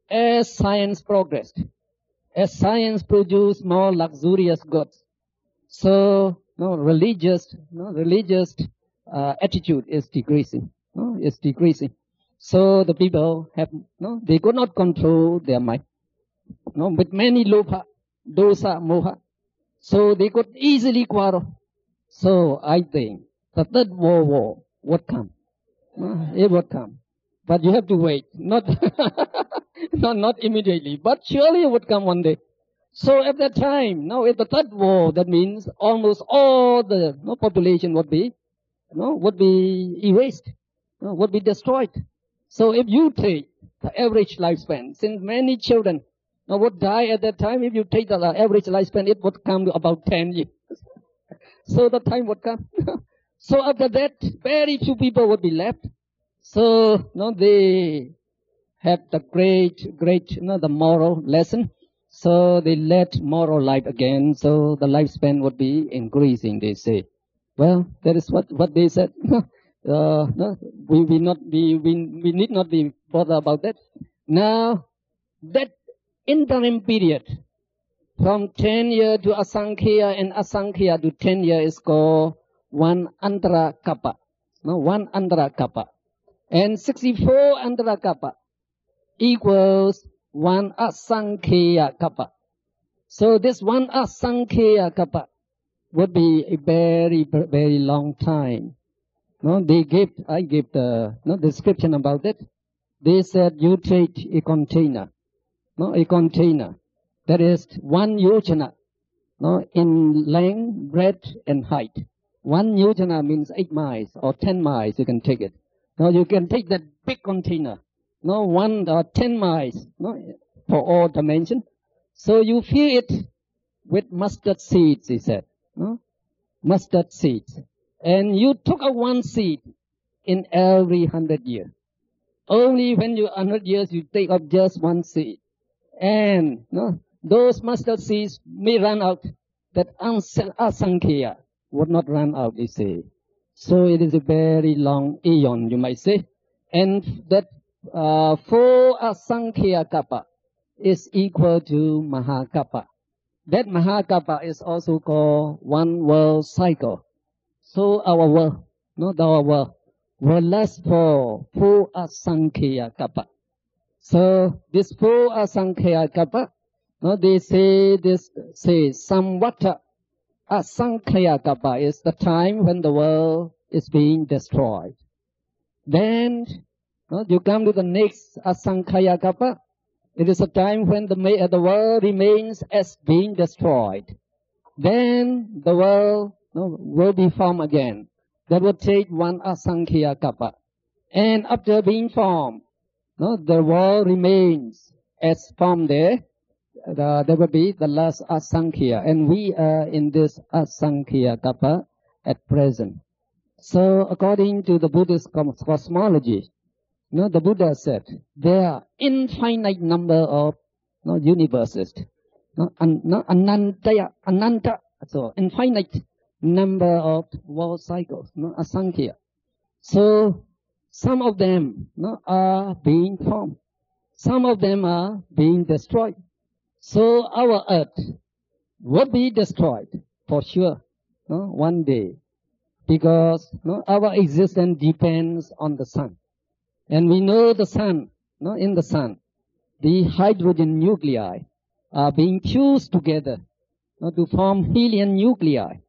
as science progressed, as science produced more luxurious goods, so religious attitude is decreasing. It's decreasing. So the people have they could not control their mind. With many lopa, dosa, moha, so they could easily quarrel. So I think the third world war would come. It would come, but you have to wait. Not immediately, but surely it would come one day. So at that time, if the third war, that means almost all the population would be erased, would be destroyed. So if you take the average lifespan, since many children would die at that time, if you take the average lifespan, it would come to about 10 years. So the time would come. So after that, very few people would be left. So they have the great, the moral lesson. So they led moral life again. So the lifespan would be increasing, they say. Well, that is what they said. We need not be bothered about that. Now, that interim period from 10 years to Asankhya and Asankhya to 10 years is called one Antara Kappa. One Antara Kappa. And 64 Antara Kappa equals one Asankhya Kappa. So this one Asankhya Kappa would be a very, very long time. I gave the description about it. They said you take a container. A container. That is 1 yojana. In length, breadth, and height. 1 yojana means 8 miles or 10 miles. You can take it. Now you can take that big container. 1 or 10 miles. For all dimensions. So you fill it with mustard seeds, he said. Mustard seeds. And you took out 1 seed in every 100 years. Only when you're 100 years, you take up just 1 seed. And those mustard seeds may run out. That asankhya would not run out, they say. So it is a very long aeon, you might say. And that 4 asankhya kappa is equal to mahakappa. That mahakappa is also called 1 world cycle. So our world, our world, will last for 4 asankhya kappa. So this 4 asankhya kappa, they say samvata asankhya kappa is the time when the world is being destroyed. Then you come to the next asankhya kappa. It is a time when the world remains as being destroyed. Then the world will be formed again. That will take 1 asankhya kappa. And after being formed, No, the world remains as form there. There will be the last Asankhya, and we are in this Asankhya Kappa at present. So, according to the Buddhist cosmology, the Buddha said there are infinite number of universes, ananta, so infinite number of world cycles, asankhya. So some of them are being formed, some of them are being destroyed. So our earth will be destroyed for sure, one day, because our existence depends on the sun. And we know the sun, in the sun, the hydrogen nuclei are being fused together to form helium nuclei,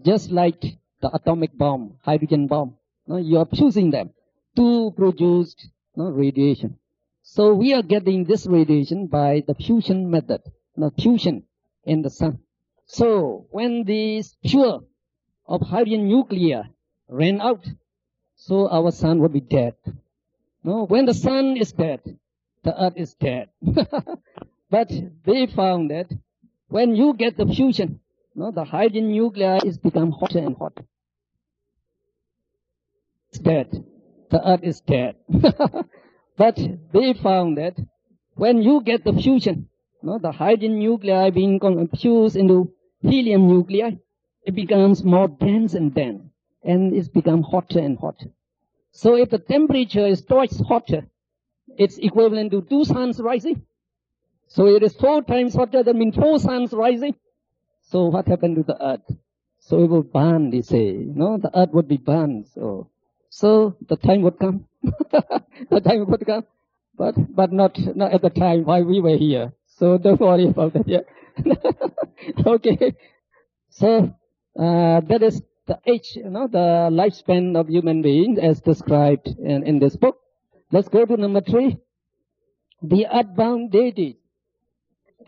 just like the atomic bomb, hydrogen bomb. You are fusing them to produce radiation. So we are getting this radiation by the fusion method, fusion in the sun. So when these pure of hydrogen nuclei ran out, so our sun will be dead. When the sun is dead, the earth is dead. But they found that when you get the fusion, the hydrogen nuclei is become hotter and hotter. It's dead. The earth is dead. But they found that when you get the fusion, the hydrogen nuclei being fused into helium nuclei, it becomes more dense and dense, and it's become hotter and hotter. So if the temperature is twice hotter, it's equivalent to 2 suns rising. So it is 4 times hotter, that means 4 suns rising. So what happened to the earth? So it will burn, they say. The earth would be burned. So the time would come. The time would come. But not at the time while we were here. So don't worry about that yet. Okay. So that is the age, the lifespan of human beings as described in this book. Let's go to number 3. The earthbound deities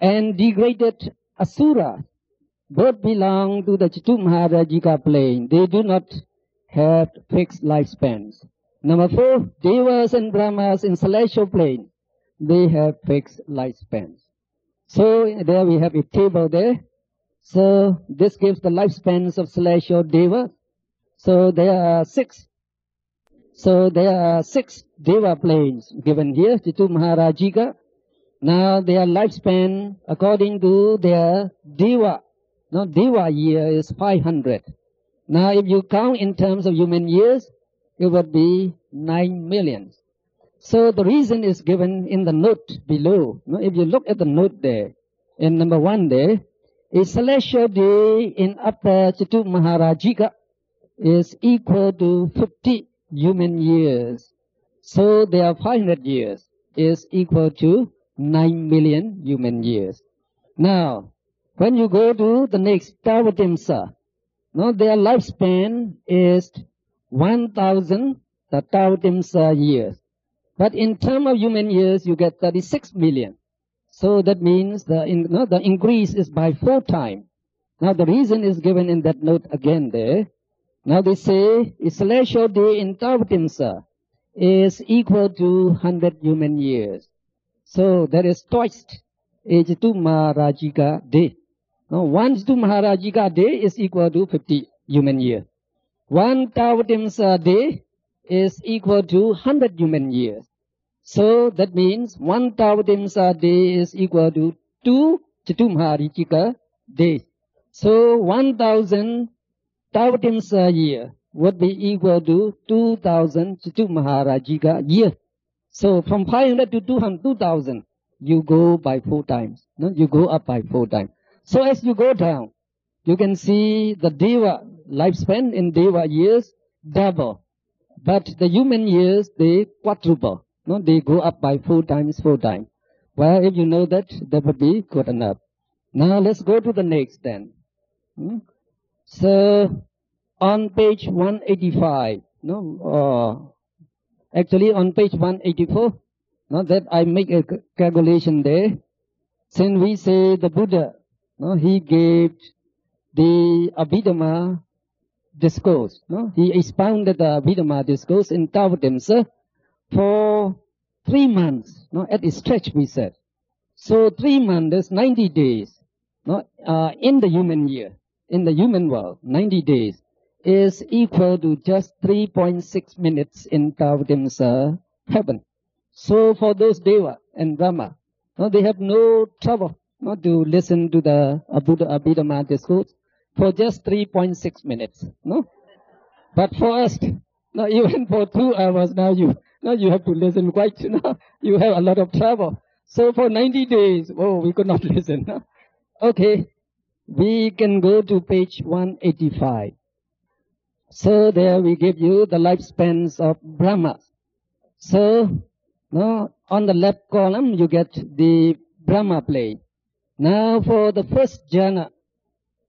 and degraded asura both belong to the Chaturmaharajika plane. They do not have fixed lifespans. Number 4, Devas and Brahmas in celestial plane, they have fixed lifespans. So there we have a table there. So this gives the lifespans of celestial Devas. So there are 6. So there are 6 Deva planes given here, Chaturmaharajika. Now their lifespan according to their Deva. Now Deva year is 500. Now if you count in terms of human years, it would be 9 million. So the reason is given in the note below. Now if you look at the note there, in number 1 there, a celestial day in upper Chaturmaharajika is equal to 50 human years. So their 500 years is equal to 9 million human years. Now, when you go to the next Taotimsa, their lifespan is 1,000 Taotimsa years. But in terms of human years, you get 36 million. So that means the increase is by 4 times. Now the reason is given in that note again there. Now they say a celestial day in Taotimsa is equal to 100 human years. So that is twice a Chaturmaharajika day. Now 1 Chaturmaharajika day is equal to 50 human years. 1 Taotimsa day is equal to 100 human years. So that means 1 Taotimsa day is equal to 2 Chaturmaharajika days. So 1,000 Taotimsa year would be equal to 2,000 Chaturmaharajika year. So from 500 to 2,000, you go by 4 times. You go up by 4 times. So as you go down, you can see the Deva lifespan in Deva years double. But the human years, they quadruple. They go up by 4 times, 4 times. Well, if you know that, that would be good enough. Now let's go to the next then. So on page 185, actually on page 184, that I make a calculation there. Since we say the Buddha, he gave the Abhidhamma discourse. He expounded the Abhidhamma discourse in Taotimsa for 3 months, no, at a stretch we said. So 3 months is 90 days, no, in the human year, in the human world, 90 days is equal to just 3.6 minutes in Taoism's heaven. So for those Deva and Brahma, no, they have no trouble not to listen to the Abhidhamma discourse for just 3.6 minutes. No? But for us, no, even for 2 hours now you have to listen quite, you have a lot of trouble. So for 90 days, we could not listen. No? Okay, we can go to page 185. So there we give you the lifespans of Brahma. So, on the left column you get the Brahma plane. Now for the first jhana,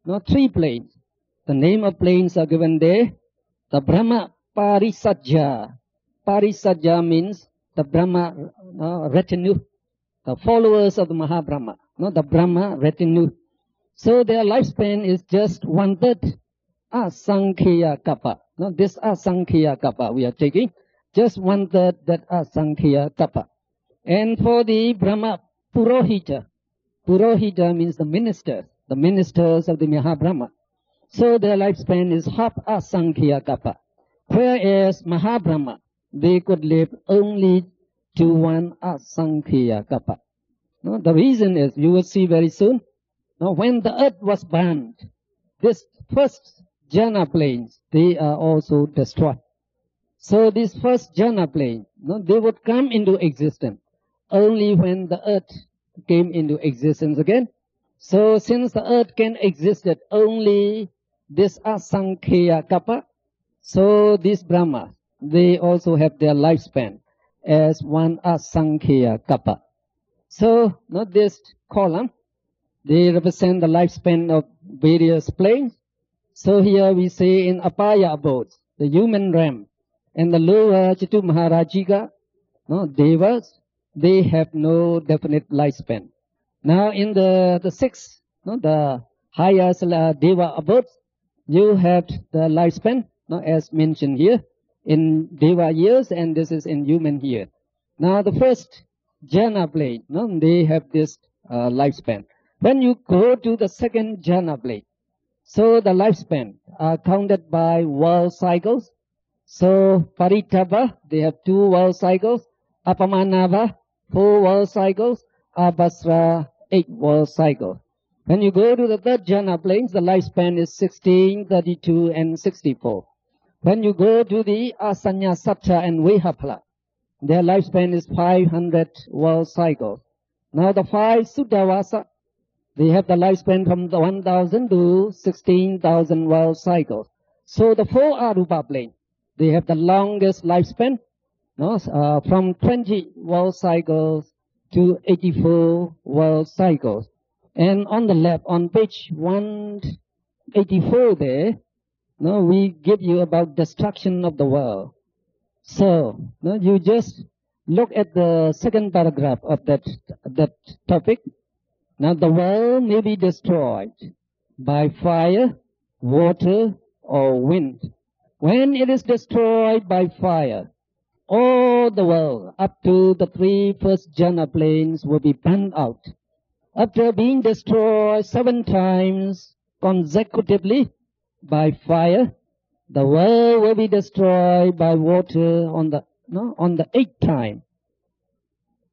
3 planes. The name of planes are given there. The Brahma Parisajja. Parisajja means the Brahma retinue, the followers of the Mahabrahma, the Brahma retinue. So their lifespan is just 1/3 Asankhya Kappa. This Asankhya Kappa we are taking, just 1/3 that Asankhya Kappa. And for the Brahma Purohita, Purohita means the ministers of the Mahabrahma. So their lifespan is half Asankhya Kappa. Whereas Mahabrahma, they could live only to 1 Asankhya Kappa. The reason is, you will see very soon, when the earth was burned, this first jhana planes, they are also destroyed. So this first jhana plane, they would come into existence only when the earth came into existence again. So since the earth can exist at only this Asankhya Kappa, so these Brahmas, they also have their lifespan as 1 Asankhya Kappa. So, this column, they represent the lifespan of various planes. So here we say in Apaya abodes, the human realm, and the lower Chitu Maharajika, Devas, they have no definite lifespan. Now in the 6th, the highest Deva abodes, you have the lifespan, as mentioned here, in Deva years, and this is in human year. Now the first jhana plane, they have this lifespan. When you go to the second jhana plane, so the lifespan are counted by world cycles. So Paritava, they have 2 world cycles. Apamanava, 4 world cycles. Abhasra, 8 world cycles. When you go to the third jhana planes, the lifespan is 16, 32, and 64. When you go to the Asanya Sattva and Vehapala, their lifespan is 500 world cycles. Now the 5 Suddhavasa, they have the lifespan from the 1,000 to 16,000 world cycles. So the 4 Arupa plane, they have the longest lifespan, from 20 world cycles to 84 world cycles. And on the left, on page 184 there, we give you about destruction of the world. So, you just look at the second paragraph of that topic. Now the world may be destroyed by fire, water, or wind. When it is destroyed by fire, all the world, up to the 3 first jhana planes, will be burned out. After being destroyed 7 times consecutively by fire, the world will be destroyed by water on the 8th time.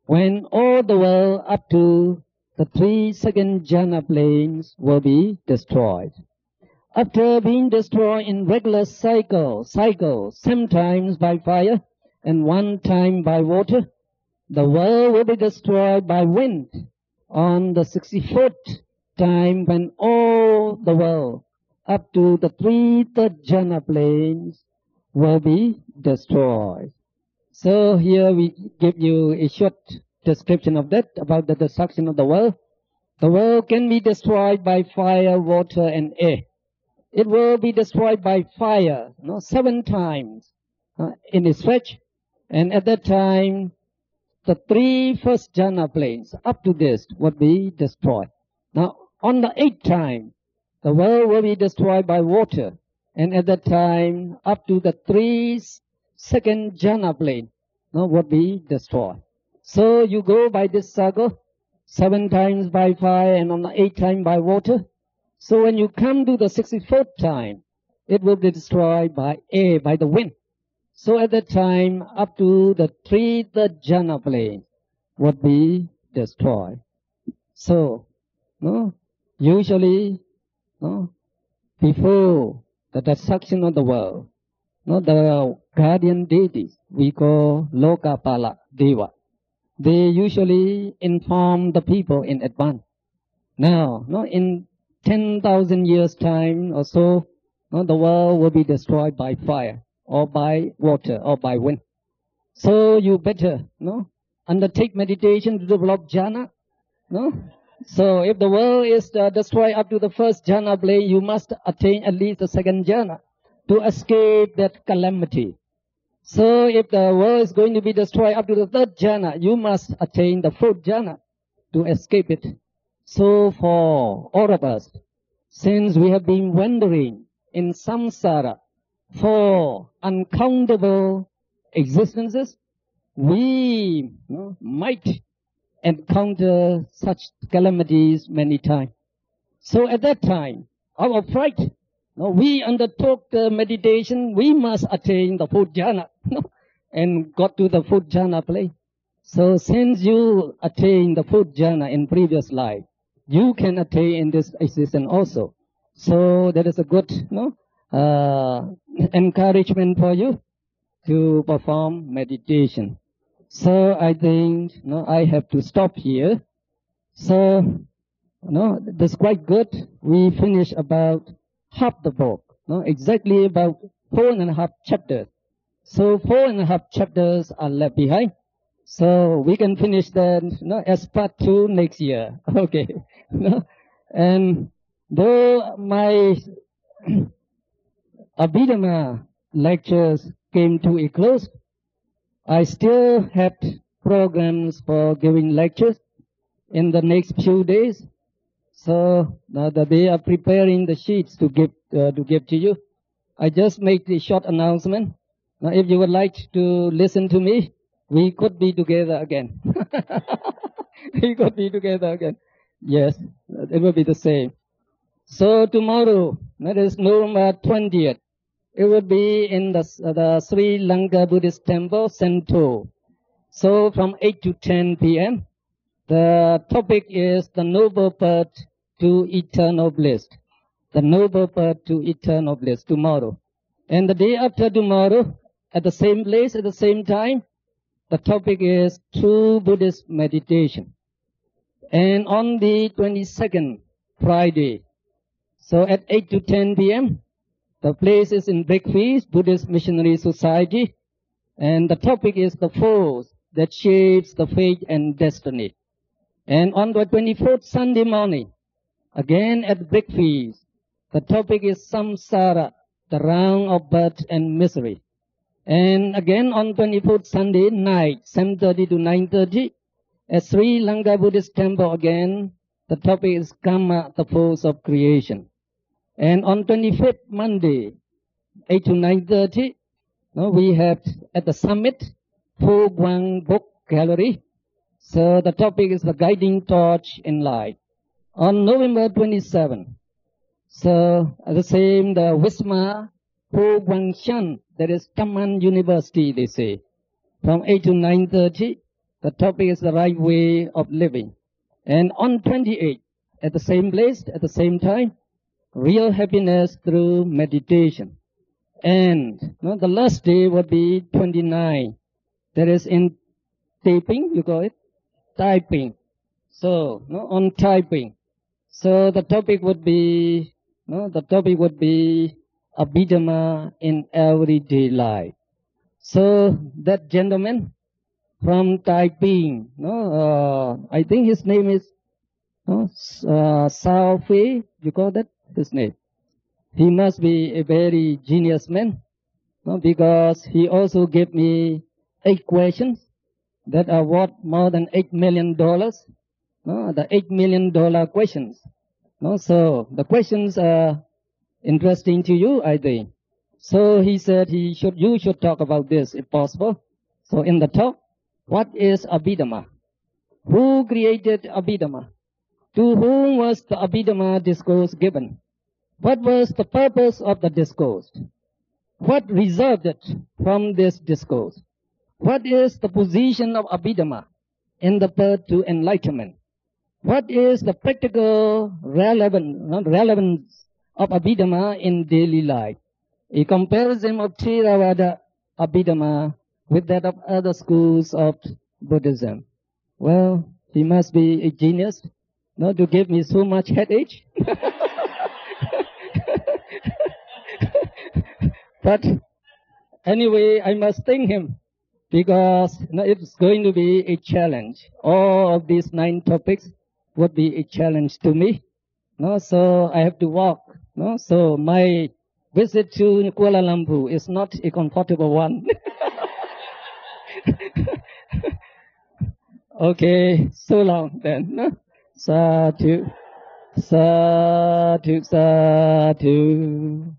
When all the world up to the 3 second jhana planes will be destroyed. After being destroyed in regular cycles, 7 times by fire and 1 time by water, the world will be destroyed by wind on the 64th time, when all the world up to the 3 third jhana planes will be destroyed. So here we give you a short description of that, about the destruction of the world. The world can be destroyed by fire, water, and air. It will be destroyed by fire, 7 times in a stretch. And at that time, the 3 first jhana planes up to this would be destroyed. Now, on the 8th time, the world will be destroyed by water. And at that time, up to the 3 second jhana plane would be destroyed. So you go by this circle, 7 times by fire and on the 8th time by water. So when you come to the 64th time, it will be destroyed by air, by the wind. So at that time, up to the 3rd jhana plane would be destroyed. So, usually, before the destruction of the world, the guardian deities, we call Lokapala Deva, they usually inform the people in advance. Now, in 10,000 years' time or so, the world will be destroyed by fire, or by water, or by wind. So you better, undertake meditation to develop jhana. So if the world is destroyed up to the 1st jhana plane, you must attain at least the 2nd jhana to escape that calamity. So if the world is going to be destroyed up to the 3rd jhana, you must attain the 4th jhana to escape it. So for all of us, since we have been wandering in samsara for uncountable existences, we might encounter such calamities many times. So at that time, out of fright, we undertook the meditation. We must attain the 4th jhana, and got to the 4th jhana plane. So since you attain the 4th jhana in previous life, you can attain in this existence also. So that is a good encouragement for you to perform meditation. So I think I have to stop here. So that's quite good. We finished about half the book, exactly about 4.5 chapters. So 4.5 chapters are left behind. So we can finish that as part 2 next year. Okay. And though my Abhidhamma lectures came to a close, I still have programs for giving lectures in the next few days. So they are preparing the sheets to give to you. I just make the short announcement. Now, if you would like to listen to me, we could be together again. We could be together again. Yes, it will be the same. So tomorrow, that is November 20th, it will be in the Sri Lanka Buddhist Temple, Sento. So from 8 to 10 p.m., the topic is the noble path to eternal bliss. The noble path to eternal bliss tomorrow. And the day after tomorrow, at the same place, at the same time, the topic is true Buddhist meditation. And on the 22nd, Friday, so at 8 to 10 p.m., the place is in Breakfast Buddhist Missionary Society, and the topic is the force that shapes the fate and destiny. And on the 24th Sunday morning, again at Breakfast, the topic is samsara, the round of birth and misery. And again on 24th Sunday night, 7:30 to 9:30, at Sri Lanka Buddhist Temple again, the topic is karma, the force of creation. And on 25th Monday, 8 to 9:30, we have at the summit, Pho Quang Book Gallery. So the topic is the guiding torch in life. On November 27, so the same, the Wisma Pho Quang Shan, that is Taman University, they say. From 8 to 9:30, the topic is the right way of living. And on 28, at the same place, at the same time, real happiness through meditation. And the last day would be 29. That is in typing, you call it? Typing. So, on typing. So the topic would be, Abhidhamma in everyday life. So that gentleman from typing, I think his name is Sao Fei, you call that his name. He must be a very genius man, because he also gave me 8 questions that are worth more than $8 million. The $8 million questions. So the questions are interesting to you, I think. So he said you should talk about this if possible. So in the talk, What is Abhidhamma? Who created Abhidhamma? To whom was the Abhidhamma discourse given? What was the purpose of the discourse? What resulted from this discourse? What is the position of Abhidhamma in the path to enlightenment? What is the practical relevance of Abhidhamma in daily life? A comparison of Theravada Abhidhamma with that of other schools of Buddhism. Well, he must be a genius, not to give me so much headache. But anyway, I must thank him because it's going to be a challenge. All of these 9 topics would be a challenge to me. So I have to walk. So my visit to Kuala Lumpur is not a comfortable one. Okay, so long then. Sadhu, sadhu, sadhu.